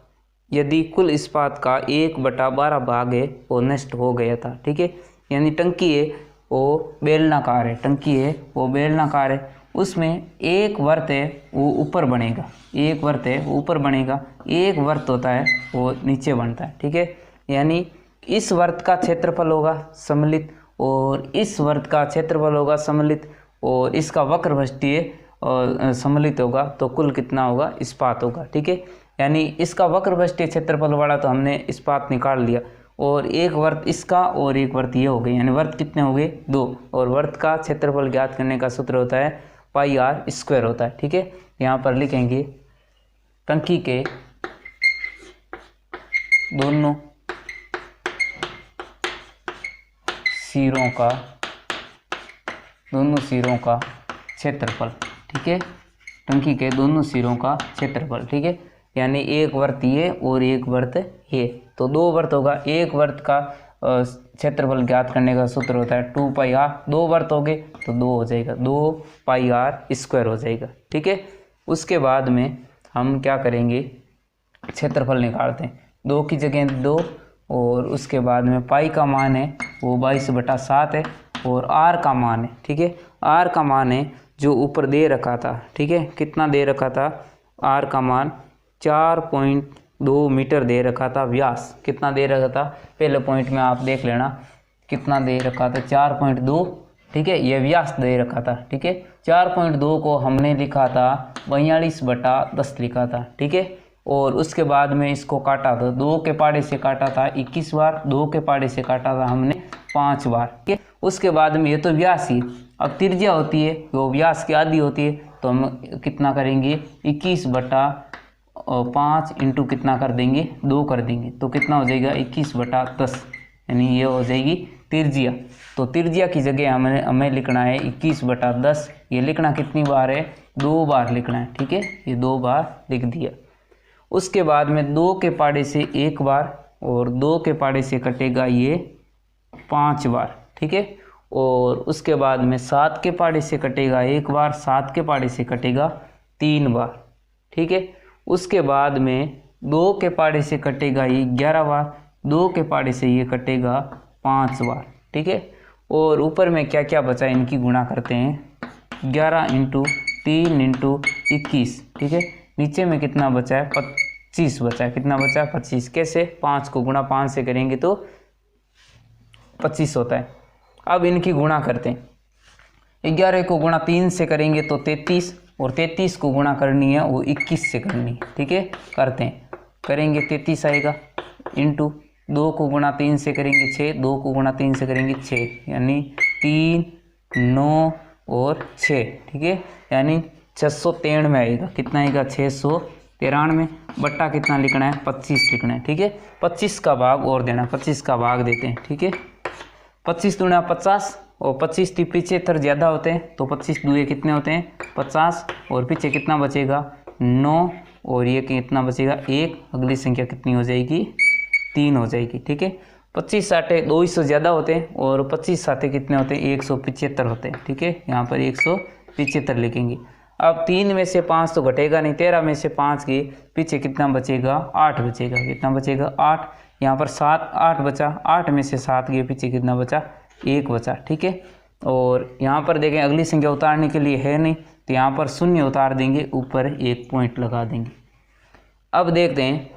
यदि कुल इस्पात का 1/12 भाग है वो नष्ट हो गया था। ठीक है, यानी टंकी है वो बेलनाकार है, टंकी है वो बेलनाकार है, उसमें एक वर्त है वो ऊपर बनेगा, एक वर्त है वो ऊपर बनेगा, एक वर्त होता है वो नीचे बनता है। ठीक है, यानी इस वर्त का क्षेत्रफल होगा सम्मिलित और इस वर्त का क्षेत्रफल होगा सम्मिलित और इसका वक्रपृष्ठीय और सम्मिलित होगा, तो कुल कितना होगा इस्पात होगा। ठीक है, यानी इसका वक्रपृष्ठीय क्षेत्रफल वाला तो हमने इस्पात निकाल लिया और एक वर्त इसका और एक वर्त ये हो गए, यानी वर्त कितने हो गए 2 और वर्त का क्षेत्रफल ज्ञात करने का सूत्र होता है πr² होता है। ठीक है, यहाँ पर लिखेंगे टंकी के दोनों सिरों का क्षेत्रफल, ठीक है, टंकी के दोनों सिरों का क्षेत्रफल, ठीक है, यानी एक वर्त ये और एक वर्त ये, तो दो वर्त होगा। एक वर्त का क्षेत्रफल ज्ञात करने का सूत्र होता है 2πr, दो वर्त हो गए तो 2 हो जाएगा, 2πr² हो जाएगा, ठीक है। उसके बाद में हम क्या करेंगे, क्षेत्रफल निकालते हैं। 2 की जगह 2 और उसके बाद में पाई का मान है वो 22/7 है और आर का मान है, ठीक है, आर का मान है जो ऊपर दे रखा था, ठीक है, कितना दे रखा था, आर का मान 4.2 मीटर दे रखा था। व्यास कितना दे रखा था, पहले पॉइंट में आप देख लेना कितना दे रखा था, 4.2, ठीक है, ये व्यास दे रखा था, ठीक है। 4.2 को हमने लिखा था 42/10 लिखा था, ठीक है, और उसके बाद में इसको काटा था, 2 के पाड़े से काटा था 21 बार, 2 के पाड़े से काटा था हमने 5 बार, ठीक है। उसके बाद में ये तो व्यास ही, अब त्रिज्या होती है वो व्यास की आधी होती है, तो हम कितना करेंगे 21/5 इंटू कितना कर देंगे 2 कर देंगे, तो कितना हो जाएगा 21/10, यानी ये हो जाएगी त्रिज्या। तो त्रिज्या की जगह हमें लिखना है 21/10, ये लिखना कितनी बार है, 2 बार लिखना है, ठीक है, ये 2 बार लिख दिया। उसके बाद में 2 के पाड़े से 1 बार और 2 के पाड़े से कटेगा ये 5 बार, ठीक है, और उसके बाद में 7 के पाड़े से कटेगा 1 बार, 7 के पाड़े से कटेगा 3 बार, ठीक है। उसके बाद में 2 के पाड़े से कटेगा ये 11 बार, 2 के पाड़े से ये कटेगा 5 बार, ठीक है। और ऊपर में क्या क्या बचा इनकी गुणा करते हैं, 11 × 3 × 21, ठीक है, नीचे में कितना बचा है 25 बचा है, कितना बचा है 25, कैसे 5 को गुणा 5 से करेंगे तो 25 होता है। अब इनकी गुणा करते हैं, 11 को गुणा 3 से करेंगे तो 33 और 33 को गुणा करनी है वो 21 से करनी है, ठीक है, करते हैं, करेंगे 33 आएगा, इंटू 2 को गुणा 3 से करेंगे 6, 2 को गुणा 3 से करेंगे 6, यानी 3, 9 और 6, ठीक है, यानी 693 आएगा, कितना आएगा 693, बट्टा कितना लिखना है 25 लिखना है, ठीक है। 25 का भाग और देना, 25 का भाग देते हैं, ठीक है, 25 दूना 50 और 25 पीछे थर ज़्यादा होते हैं तो 25 दूए कितने होते हैं 50 और पीछे कितना बचेगा 9 और ये कितना बचेगा 1, अगली संख्या कितनी हो जाएगी 3 हो जाएगी, ठीक है। 25 साठे 200 ज़्यादा होते हैं और 25 साठे कितने होते हैं 175 होते हैं, ठीक है, यहाँ पर 175 लिखेंगे। अब 3 में से 5 तो घटेगा नहीं, 13 में से 5 के पीछे कितना बचेगा 8 बचेगा, कितना बचेगा 8, यहाँ पर 7 8 बचा, 8 में से 7 के पीछे कितना बचा 1 बचा, ठीक है। और यहाँ पर देखें अगली संख्या उतारने के लिए है नहीं तो यहाँ पर 0 उतार देंगे, ऊपर 1 पॉइंट लगा देंगे। अब देखते हैं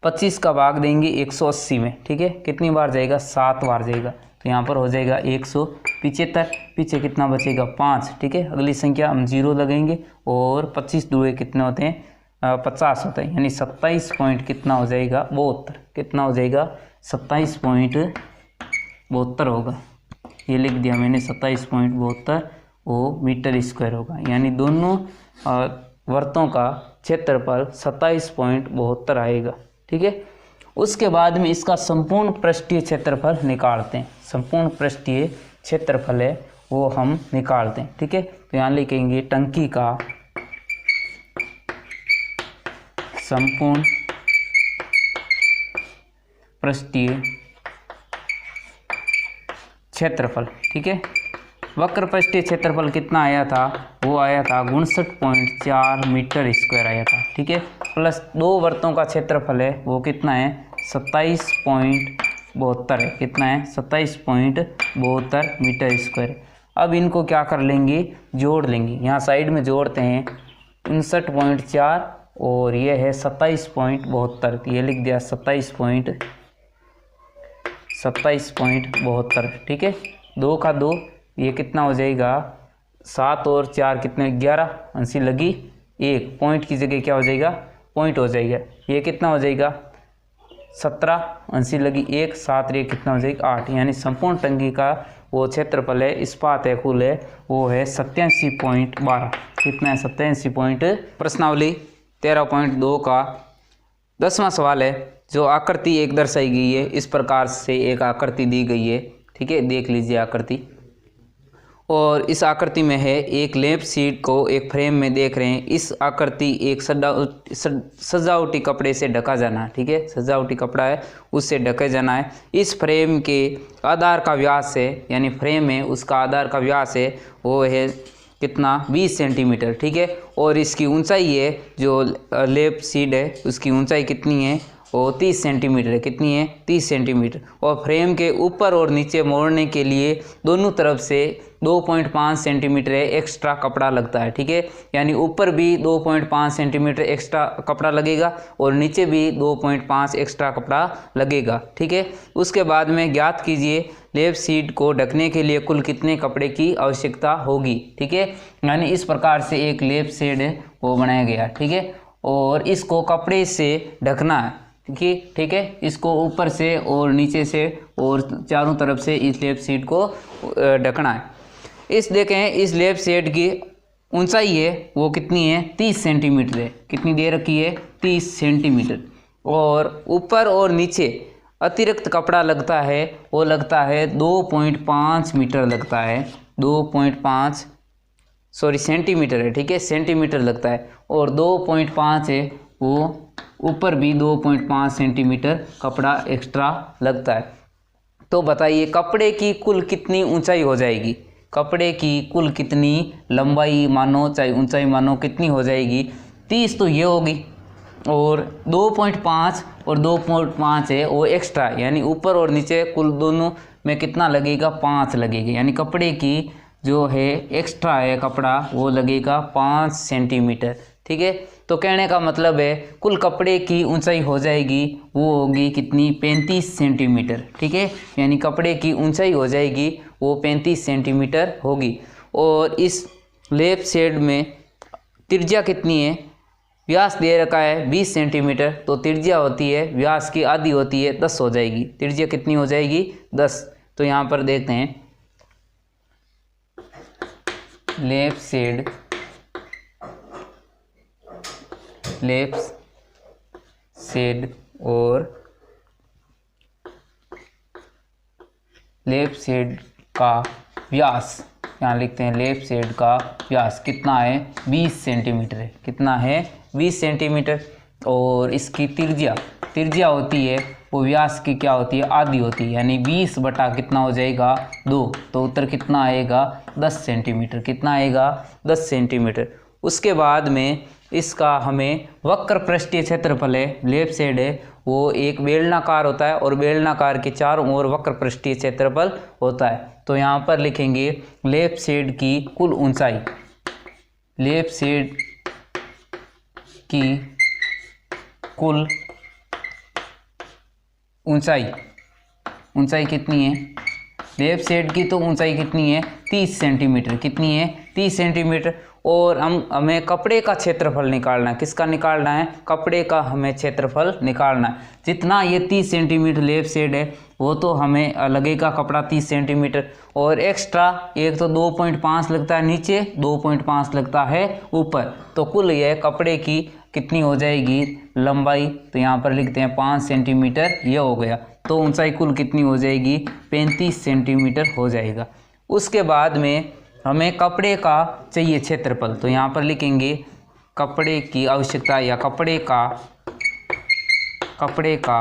25 का भाग देंगे 180 में, ठीक है, कितनी बार जाएगा 7 बार जाएगा, तो यहाँ पर हो जाएगा 175, पीछे कितना बचेगा 5, ठीक है, अगली संख्या हम 0 लगेंगे और 25 दूए कितने होते हैं 50 होता है, यानी 27 पॉइंट कितना हो जाएगा 72, कितना हो जाएगा 27.72 होगा, ये लिख दिया मैंने 27.72 वो मीटर स्क्वायर होगा, यानी दोनों वर्तों का क्षेत्रफल 27.72 आएगा, ठीक है। उसके बाद में इसका संपूर्ण पृष्ठीय क्षेत्रफल निकालते हैं, संपूर्ण पृष्ठीय क्षेत्रफल है वो हम निकालते हैं, ठीक है। तो यहाँ लिखेंगे टंकी का संपूर्ण पृष्ठीय क्षेत्रफल, ठीक है। वक्र पृष्ठीय क्षेत्रफल कितना आया था, वो आया था 59.4 मीटर स्क्वायर आया था, ठीक है, प्लस 2 वर्तों का क्षेत्रफल है वो कितना है 27.72 है, कितना है 27.72 मीटर स्क्वायर। अब इनको क्या कर लेंगे जोड़ लेंगे, यहाँ साइड में जोड़ते हैं 59.4 और ये है 27.72, ये लिख दिया 27.72, ठीक है, 2 का 2, ये कितना हो जाएगा 7 और 4 कितने 11, अंशी लगी 1, पॉइंट की जगह क्या हो जाएगा पॉइंट हो जाएगा, ये कितना हो जाएगा 17, अंशी लगी 1, 7 रे कितना हो जाएगा 8, यानी संपूर्ण टंकी का वो क्षेत्रफल है इस्पात है कुल है वो है 87.12, कितना है 87. प्रश्नावली 13.2 का 10वां सवाल है, जो आकृति एक दर्शाई गई है, इस प्रकार से एक आकृति दी गई है, ठीक है, देख लीजिए आकृति। और इस आकृति में है एक लैंप शीट को एक फ्रेम में देख रहे हैं। इस आकृति एक सजावटी कपड़े से ढका जाना है, ठीक है, सजावटी कपड़ा है उससे ढके जाना है। इस फ्रेम के आधार का व्यास है, यानी फ्रेम है उसका आधार का व्यास है वो है कितना 20 सेंटीमीटर, ठीक है। और इसकी ऊंचाई है जो लैंप शीट है उसकी ऊंचाई कितनी है वो 30 सेंटीमीटर है। कितनी है 30 सेंटीमीटर। और फ्रेम के ऊपर और नीचे मोड़ने के लिए दोनों तरफ से 2.5 सेंटीमीटर एक्स्ट्रा कपड़ा लगता है, ठीक है, यानी ऊपर भी 2.5 सेंटीमीटर एक्स्ट्रा कपड़ा लगेगा और नीचे भी 2.5 एक्स्ट्रा कपड़ा लगेगा, ठीक है। उसके बाद में ज्ञात कीजिए लैंप शीट को ढकने के लिए कुल कितने कपड़े की आवश्यकता होगी, ठीक है। यानी इस प्रकार से एक लैंप शीट है वो बनाया गया, ठीक है, और इसको कपड़े से ढकना है, ठीक है, इसको ऊपर से और नीचे से और चारों तरफ से इस लैंप शीट को ढकना है। इस देखें इस लैंप शीट की ऊंचाई है वो कितनी है 30 सेंटीमीटर है। कितनी दे रखी है 30 सेंटीमीटर। और ऊपर और नीचे अतिरिक्त कपड़ा लगता है वो लगता है 2.5 मीटर लगता है, 2.5 सेंटीमीटर है, ठीक है, सेंटीमीटर लगता है। और 2.5 है वो ऊपर भी 2.5 सेंटीमीटर कपड़ा एक्स्ट्रा लगता है। तो बताइए कपड़े की कुल कितनी ऊंचाई हो जाएगी, कपड़े की कुल कितनी लंबाई मानो चाहे ऊंचाई मानो कितनी हो जाएगी। 30 तो ये होगी और 2.5 और 2.5 है वो एक्स्ट्रा, यानी ऊपर और नीचे कुल दोनों में कितना लगेगा 5 लगेगा, यानी कपड़े की जो है एक्स्ट्रा है कपड़ा वो लगेगा 5 सेंटीमीटर, ठीक है। तो कहने का मतलब है कुल कपड़े की ऊंचाई हो जाएगी वो होगी कितनी 35 सेंटीमीटर, ठीक है, यानी कपड़े की ऊंचाई हो जाएगी वो 35 सेंटीमीटर होगी। और इस लैंप शीट में त्रिज्या कितनी है, व्यास दे रखा है 20 सेंटीमीटर, तो त्रिज्या होती है व्यास की आधी होती है 10 हो जाएगी। त्रिज्या कितनी हो जाएगी 10। तो यहाँ पर देखते हैं लैंप शीट और लैंप शीट का व्यास, यहाँ लिखते हैं लैंप शीट का व्यास कितना है 20 सेंटीमीटर है। कितना है 20 सेंटीमीटर। और इसकी त्रिज्या होती है वो व्यास की क्या होती है आधी होती है, यानी 20 बटा कितना हो जाएगा 2, तो उत्तर कितना आएगा 10 सेंटीमीटर। कितना आएगा 10 सेंटीमीटर। उसके बाद में इसका हमें वक्र पृष्ठीय क्षेत्रफल है लैंप शीट है वो एक बेलनाकार होता है और बेलनाकार के चारों ओर वक्र पृष्ठीय क्षेत्रफल होता है। तो यहाँ पर लिखेंगे लैंप शीट की कुल ऊंचाई, लैंप शीट की कुल ऊंचाई कितनी है, लैंप शीट की तो ऊंचाई कितनी है 30 सेंटीमीटर। कितनी है 30 सेंटीमीटर। और हमें कपड़े का क्षेत्रफल निकालना है। किसका निकालना है, कपड़े का हमें क्षेत्रफल निकालना है। जितना ये 30 सेंटीमीटर लैंप शीट है वो तो हमें लगेगा कपड़ा 30 सेंटीमीटर और एक्स्ट्रा एक तो 2.5 लगता है नीचे, 2.5 लगता है ऊपर, तो कुल यह कपड़े की कितनी हो जाएगी लंबाई, तो यहाँ पर लिखते हैं 5 सेंटीमीटर ये हो गया। तो ऊंचाई कुल कितनी हो जाएगी 35 सेंटीमीटर हो जाएगा। उसके बाद में हमें कपड़े का चाहिए क्षेत्रफल, तो यहाँ पर लिखेंगे कपड़े की आवश्यकता या कपड़े का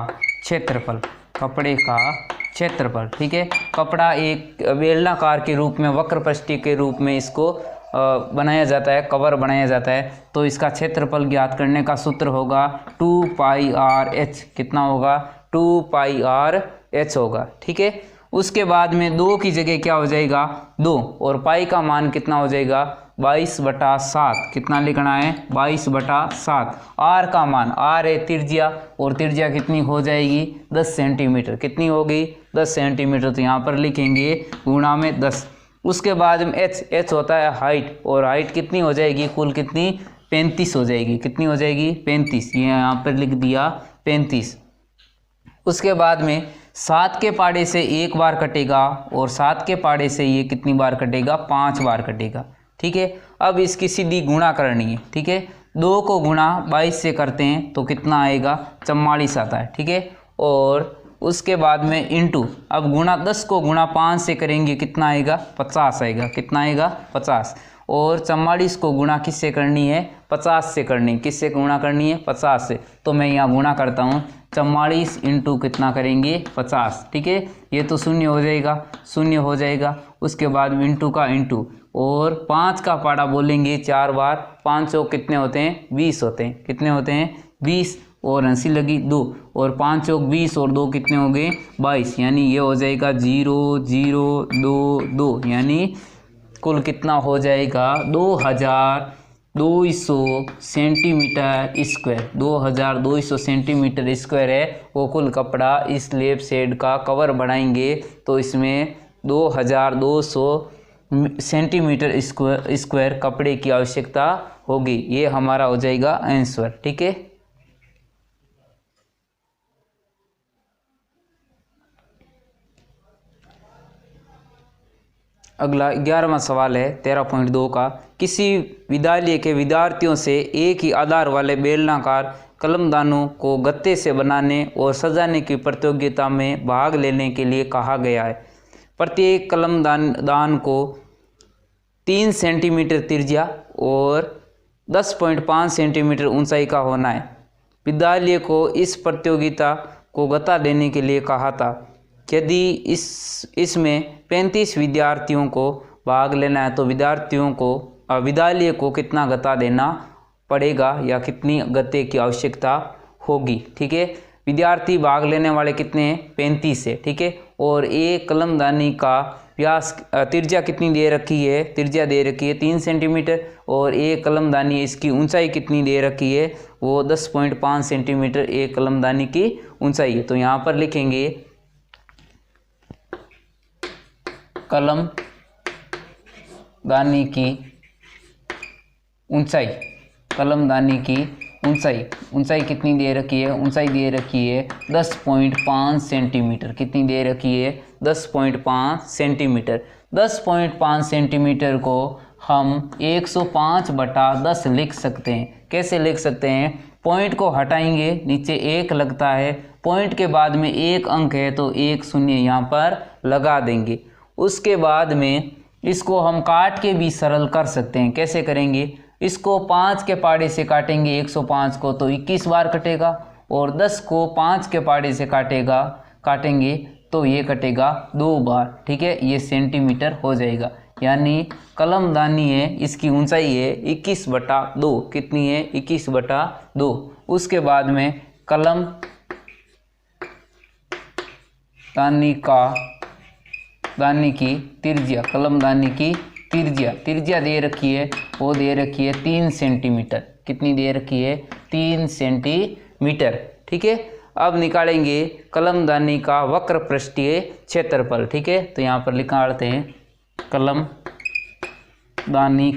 क्षेत्रफल, ठीक है। कपड़ा एक बेलनाकार के रूप में वक्र पृष्ठीय के रूप में इसको बनाया जाता है, कवर बनाया जाता है। तो इसका क्षेत्रफल ज्ञात करने का सूत्र होगा 2πr/h। कितना होगा 2πr/h होगा, ठीक है। उसके बाद में 2 की जगह क्या हो जाएगा 2 और पाई का मान कितना हो जाएगा 22/7। कितना लिखना है 22/7। आर का मान, आर है त्रिज्या और त्रिज्या कितनी हो जाएगी 10 सेंटीमीटर। कितनी होगी 10 सेंटीमीटर, तो यहाँ पर लिखेंगे गुणा में 10। उसके बाद में एच होता है हाइट और हाइट कितनी हो जाएगी कुल कितनी 35 हो जाएगी। कितनी हो जाएगी 35, ये यहाँ पर लिख दिया 35। उसके बाद में 7 के पाड़े से 1 बार कटेगा और 7 के पाड़े से ये कितनी बार कटेगा 5 बार कटेगा, ठीक है। अब इसकी सीधी गुणा करनी है, ठीक है। 2 को गुणा 22 से करते हैं तो कितना आएगा 44 आता है, ठीक है। और उसके बाद में इंटू, अब गुणा 10 को गुणा 5 से करेंगे कितना आएगा 50 आएगा, कितना आएगा 50। और 44 को गुणा किससे करनी है 50 से करनी, किससे गुणा करनी है 50 से। तो मैं यहाँ गुणा करता हूँ 44 इंटू कितना करेंगे 50, ठीक है। ये तो शून्य हो जाएगा, शून्य हो जाएगा। उसके बाद इंटू का इंटू, और 5 का पाड़ा बोलेंगे 4 बार, 5 चौक कितने होते हैं 20 होते हैं, कितने होते हैं 20, और हंसी लगी 2, और 5 चौक 20 और 2 कितने हो गए 22, यानी ये हो जाएगा 0 0 2 2, यानी कुल कितना हो जाएगा 2200 सेंटीमीटर स्क्वायर, 2200 सेंटीमीटर स्क्वायर है वो कुल कपड़ा इस लेप शेड का कवर बनाएंगे। तो इसमें 2200 सेंटीमीटर स्क्वायर कपड़े की आवश्यकता होगी। ये हमारा हो जाएगा आंसर, ठीक है। अगला 11वां सवाल है 13.2 का, किसी विद्यालय के विद्यार्थियों से एक ही आधार वाले बेलनाकार कलमदानों को गत्ते से बनाने और सजाने की प्रतियोगिता में भाग लेने के लिए कहा गया है। प्रत्येक कलमदान को 3 सेंटीमीटर त्रिज्या और 10.5 सेंटीमीटर ऊंचाई का होना है। विद्यालय को इस प्रतियोगिता को गत्ता देने के लिए कहा था। यदि इसमें 35 विद्यार्थियों को भाग लेना है तो विद्यालय को कितना गत्ता देना पड़ेगा या कितनी गत्ते की आवश्यकता होगी, ठीक है। विद्यार्थी भाग लेने वाले कितने हैं 35 है, ठीक है। और एक कलमदानी का व्यास त्रिज्या कितनी दे रखी है, त्रिज्या दे रखी है 3 सेंटीमीटर, और एक कलमदानी इसकी ऊंचाई कितनी दे रखी है वो 10.5 सेंटीमीटर एक कलमदानी की ऊंचाई है। तो यहाँ पर लिखेंगे कलमदानी की ऊंचाई, कलमदानी की ऊंचाई कितनी दे रखी है, ऊंचाई दे रखी है 10.5 सेंटीमीटर, कितनी दे रखी है 10.5 सेंटीमीटर। 10.5 सेंटीमीटर को हम 105/10 लिख सकते हैं। कैसे लिख सकते हैं, पॉइंट को हटाएंगे, नीचे 1 लगता है, पॉइंट के बाद में 1 अंक है तो 1 शून्य यहाँ पर लगा देंगे। उसके बाद में इसको हम काट के भी सरल कर सकते हैं। कैसे करेंगे, इसको 5 के पाड़े से काटेंगे 105 को तो 21 बार कटेगा, और 10 को 5 के पाड़े से काटेंगे तो ये कटेगा 2 बार, ठीक है। ये सेंटीमीटर हो जाएगा, यानी कलमदानी है इसकी ऊंचाई है 21/2, कितनी है 21/2। उसके बाद में कलमदानी की त्रिज्या दे रखी है वो दे रखी है 3 सेंटीमीटर, कितनी दे रखी है 3 सेंटीमीटर, ठीक है। अब निकालेंगे कलमदानी का वक्र पृष्ठीय क्षेत्रफल, ठीक है। तो यहाँ पर निकालते हैं कलमदानी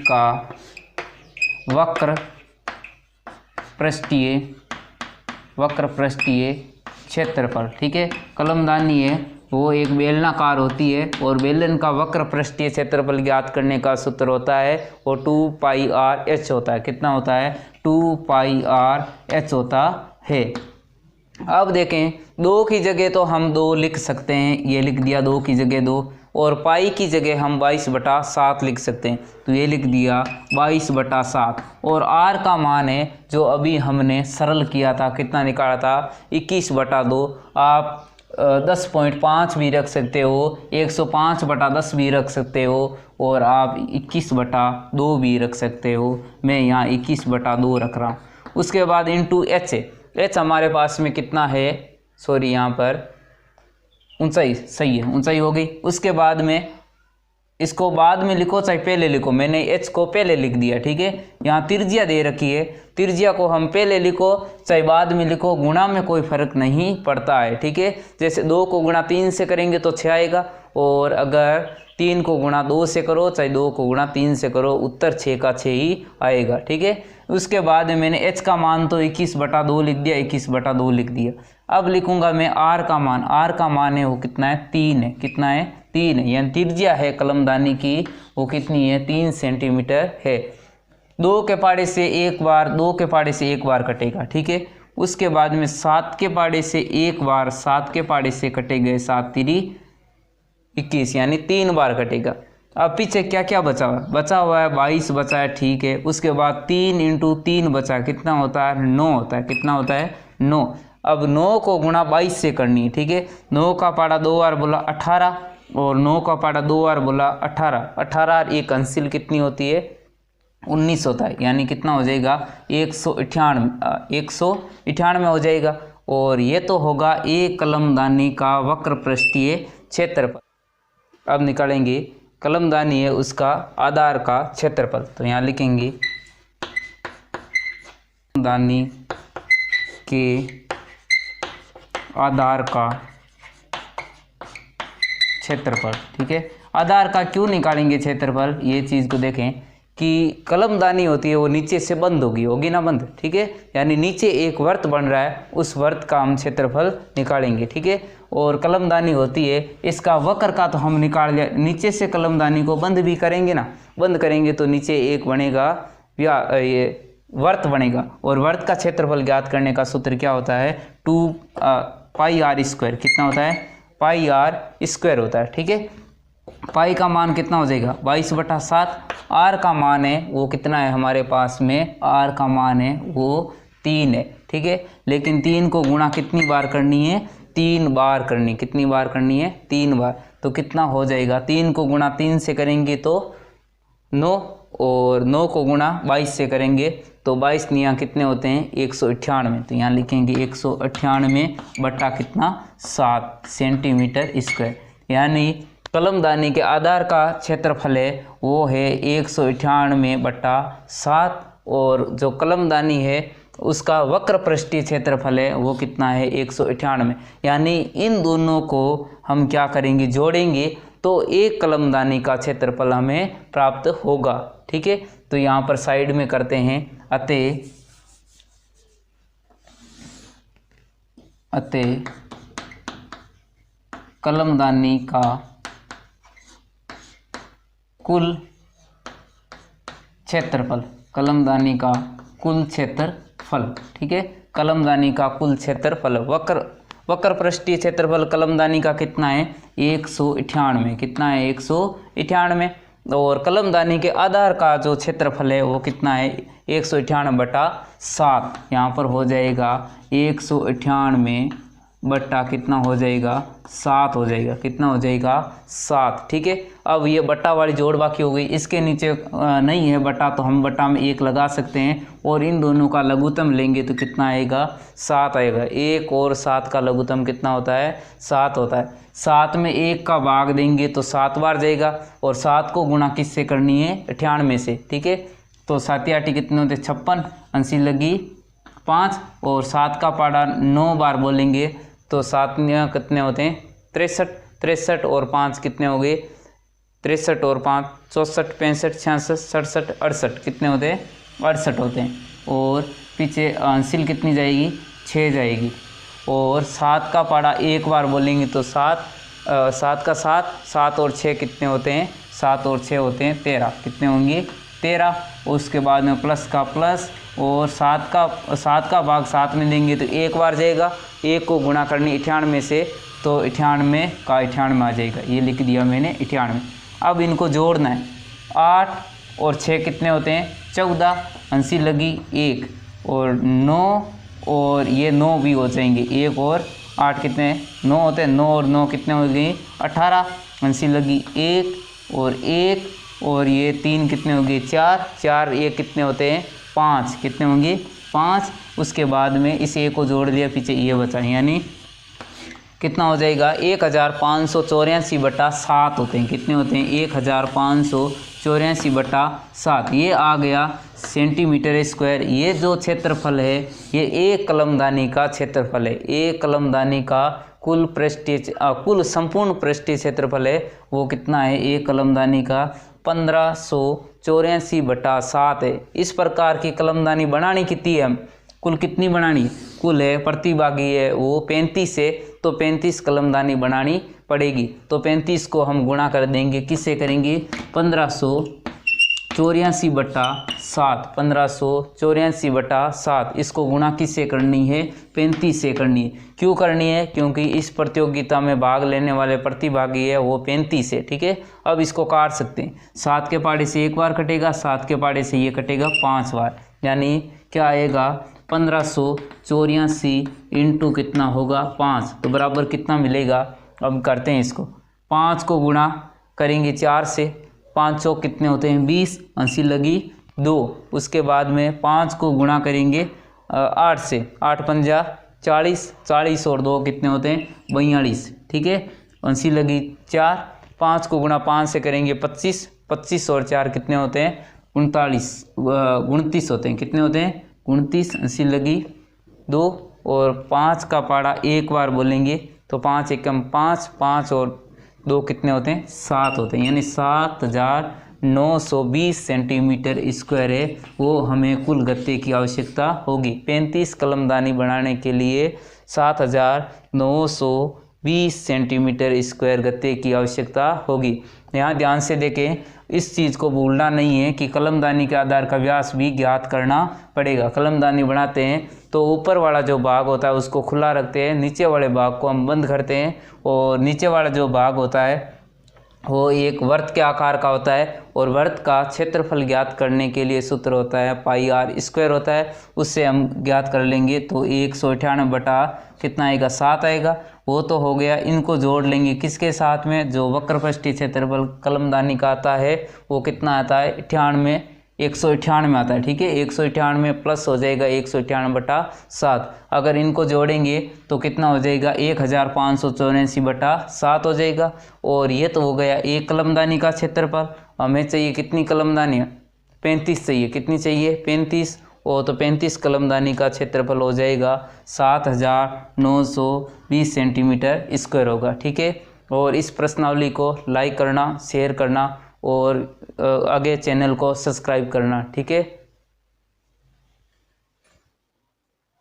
का वक्र पृष्ठीय क्षेत्रफल, ठीक है। कलमदानी है वो एक बेलनाकार होती है और बेलन का वक्र पृष्ठीय क्षेत्रफल ज्ञात करने का सूत्र होता है वो 2πr/h होता है। कितना होता है 2πr/h होता है। अब देखें 2 की जगह तो हम 2 लिख सकते हैं, ये लिख दिया 2 की जगह 2, और पाई की जगह हम 22/7 लिख सकते हैं तो ये लिख दिया 22/7। और r का मान है जो अभी हमने सरल किया था, कितना निकाला था 21/2। आप 10.5 भी रख सकते हो, 105/10 भी रख सकते हो, और आप 21/2 भी रख सकते हो। मैं यहाँ 21/2 रख रहा हूँ। उसके बाद इंटू h, h हमारे पास में कितना है, सॉरी यहाँ पर ऊंचाई, सही है ऊंचाई हो गई। उसके बाद में इसको बाद में लिखो चाहे पहले लिखो, मैंने h को पहले लिख दिया, ठीक है। यहाँ त्रिज्या दे रखी है, त्रिज्या को हम पहले लिखो चाहे बाद में लिखो, गुणा में कोई फर्क नहीं पड़ता है, ठीक है। जैसे 2 को गुणा 3 से करेंगे तो 6 आएगा, और अगर 3 को गुणा 2 से करो चाहे 2 को गुणा 3 से करो, उत्तर 6 का 6 ही आएगा, ठीक है। उसके बाद मैंने h का मान तो 21/2 लिख दिया, 21/2 लिख दिया। अब लिखूंगा मैं r का मान, r का मान है वो कितना है 3 है, कितना है 3 है, यानी त्रिज्या है कलमदानी की वो कितनी है 3 सेंटीमीटर है। 2 के पाड़े से एक बार कटेगा, ठीक है। उसके बाद में 7 के पाड़े से एक बार 7 के पाड़े से कटे गए 7 तिरी 21, यानी 3 बार कटेगा। अब पीछे क्या क्या बचा हुआ है? बचा हुआ है 22 बचा है, ठीक है। उसके बाद 3 × 3 बचा, कितना होता है? 9 होता है। कितना होता है? 9। अब 9 को गुणा 22 से करनी है, ठीक है। 9 का पाड़ा 2 बार बोला 18, और 9 का पाड़ा 2 बार बोला 18। 18 और 1 अंसिल कितनी होती है? 19 होता है, यानी कितना हो जाएगा? 198 हो जाएगा। और ये तो होगा एक कलमदानी का वक्र पृष्ठीय क्षेत्रफल। अब निकालेंगे कलमदानी है उसका आधार का क्षेत्रफल। तो यहाँ लिखेंगे कलमदानी के आधार का क्षेत्रफल, ठीक है। आधार का क्यों निकालेंगे क्षेत्रफल? ये चीज़ को देखें कि कलमदानी होती है वो नीचे से बंद होगी ना बंद, ठीक है। यानी नीचे एक वर्त बन रहा है, उस वर्त का हम क्षेत्रफल निकालेंगे, ठीक है। और कलमदानी होती है इसका वक्र का तो हम निकाल लिया, नीचे से कलमदानी को बंद भी करेंगे ना, बंद करेंगे तो नीचे एक बनेगा या ये वर्त बनेगा। और वर्त का क्षेत्रफल ज्ञात करने का सूत्र क्या होता है? 2πr²। कितना होता है? πr² होता है, ठीक है। पाई का मान कितना हो जाएगा? 22/7। आर का मान है वो कितना है हमारे पास में? आर का मान है वो 3 है, ठीक है। लेकिन 3 को गुणा कितनी बार करनी है? 3 बार करनी। कितनी बार करनी है? 3 बार। तो कितना हो जाएगा? 3 को गुणा 3 से करेंगे तो 9, और 9 को गुणा 22 से करेंगे तो 22 निया कितने होते हैं? 198। तो यहाँ लिखेंगे 198/कितना? 7 सेंटीमीटर²। यानी कलमदानी के आधार का क्षेत्रफल है वो है 198/7, और जो कलमदानी है उसका वक्र पृष्ठीय क्षेत्रफल है वो कितना है? 198। यानी इन दोनों को हम क्या करेंगे? जोड़ेंगे तो एक कलमदानी का क्षेत्रफल हमें प्राप्त होगा, ठीक है। तो यहाँ पर साइड में करते हैं अतः कलमदानी का कुल क्षेत्रफल, कलमदानी का कुल क्षेत्रफल, ठीक है। कलमदानी का कुल क्षेत्रफल, वक्र पृष्ठीय क्षेत्रफल कलमदानी का कितना है? 198। कितना है? 198। और कलमदानी के आधार का जो क्षेत्रफल है वो कितना है? 198/7। यहाँ पर हो जाएगा 198 कितना हो जाएगा? 7 हो जाएगा। कितना हो जाएगा? 7, ठीक है। अब ये बट्टा वाली जोड़ बाकी हो गई, इसके नीचे नहीं है बटा तो हम बटा में 1 लगा सकते हैं, और इन दोनों का लघुत्तम लेंगे तो कितना आएगा? 7 आएगा। 1 और 7 का लघुत्तम कितना होता है? 7 होता है। 7 में 1 का भाग देंगे तो 7 बार जाएगा, और 7 को गुणा किससे करनी है? 98 से, ठीक है। तो 7 8 कितने होते? 56, अंसी लगी 5, और 7 का पाड़ा 9 बार बोलेंगे तो 7 कितने होते हैं? 63। 63 और 5 कितने हो गए? 63 और 5 64, 65, 66, 67, 68 कितने होते हैं? 68 होते हैं। और पीछे अंसिल कितनी जाएगी? 6 जाएगी। और 7 का पाड़ा एक बार बोलेंगे तो 7 का 7 और 6 कितने होते हैं? 7 और 6 होते हैं 13। कितने होंगे? 13। उसके बाद में प्लस का प्लस, और 7 का भाग 7 में देंगे तो एक बार जाएगा, 1 को गुणा करनी 98 से तो 98 का 98 आ जाएगा। ये लिख दिया मैंने 98। अब इनको जोड़ना है। 8 और 6 कितने होते हैं? 14, अंसी लगी 1, और 9, और ये 9 भी हो जाएंगे। 1 और 8 कितने? 9 होते हैं। 9 और 9 कितने हो गए? 18, अंसी लगी 1 और 1, और ये 3 कितने हो गए? 4 ये कितने होते हैं? 5। कितने होंगे? 5। उसके बाद में इस 1 को जोड़ दिया, पीछे ये बचा, यानी कितना हो जाएगा? 1584/7 होते हैं। कितने होते हैं? 1584/7। ये आ गया सेंटीमीटर²। ये जो क्षेत्रफल है ये एक कलमदानी का क्षेत्रफल है। एक कलमदानी का कुल संपूर्ण पृष्ठीय क्षेत्रफल है वो कितना है? एक कलमदानी का 1584/7 है। इस प्रकार की कलमदानी बनानी कितनी है? कुल कितनी बनानी? कुल है प्रतिभागी है वो 35 है, तो 35 कलमदानी बनानी पड़ेगी। तो 35 को हम गुणा कर देंगे, किससे करेंगे? 84/7, 1584/7, इसको गुणा किससे करनी है? 35 से करनी है। क्यों करनी है? क्योंकि इस प्रतियोगिता में भाग लेने वाले प्रतिभागी है वो 35 है, ठीक है। अब इसको काट सकते हैं, 7 के पहाड़े से एक बार कटेगा, 7 के पहाड़े से ये कटेगा 5 बार, यानी क्या आएगा? 1584 इंटू कितना होगा? 5, तो बराबर कितना मिलेगा? अब करते हैं इसको, 5 को गुणा करेंगे 4 से, 5 चौक कितने होते हैं? 20, 80 लगी 2, उसके बाद में 5 को गुणा करेंगे 8 से, 8 पंजा 40, 40 और 2 कितने होते हैं? 42, ठीक है। 80 लगी 4, 5 को गुणा 5 से करेंगे 25, 25 और 4 कितने होते हैं? 29 होते हैं, कितने होते हैं? 29, 80 लगी 2 और 5 का पहाड़ा एक बार बोलेंगे तो 5 एकम 5, 5 और 2 कितने होते हैं? 7 होते हैं, यानी 7920 सेंटीमीटर स्क्वायर है वो हमें कुल गत्ते की आवश्यकता होगी। 35 कलमदानी बनाने के लिए 7920 सेंटीमीटर स्क्वायर गत्ते की आवश्यकता होगी। यहाँ ध्यान से देखें, इस चीज़ को भूलना नहीं है कि कलमदानी के आधार का व्यास भी ज्ञात करना पड़ेगा। कलमदानी बनाते हैं तो ऊपर वाला जो भाग होता है उसको खुला रखते हैं, नीचे वाले भाग को हम बंद करते हैं, और नीचे वाला जो भाग होता है वो एक वर्त के आकार का होता है, और वर्त का क्षेत्रफल ज्ञात करने के लिए सूत्र होता है पाई आर स्क्वायर होता है, उससे हम ज्ञात कर लेंगे तो 198 बटा कितना आएगा? 7 आएगा। वो तो हो गया, इनको जोड़ लेंगे किसके साथ में? जो वक्रपृष्ठीय क्षेत्रफल कलमदानी का आता है वो कितना आता है? 98, 198 आता है, ठीक है। 198 प्लस हो जाएगा 198/7, अगर इनको जोड़ेंगे तो कितना हो जाएगा? 1584/7 हो जाएगा। और ये तो हो गया एक कलमदानी का क्षेत्रफल। हमें चाहिए कितनी कलमदानी? 35 चाहिए। कितनी चाहिए? 35, और तो 35 कलमदानी का क्षेत्रफल हो जाएगा 7920 सेंटीमीटर स्क्वायर होगा, ठीक है। और इस प्रश्नावली को लाइक करना, शेयर करना और आगे चैनल को सब्सक्राइब करना, ठीक है।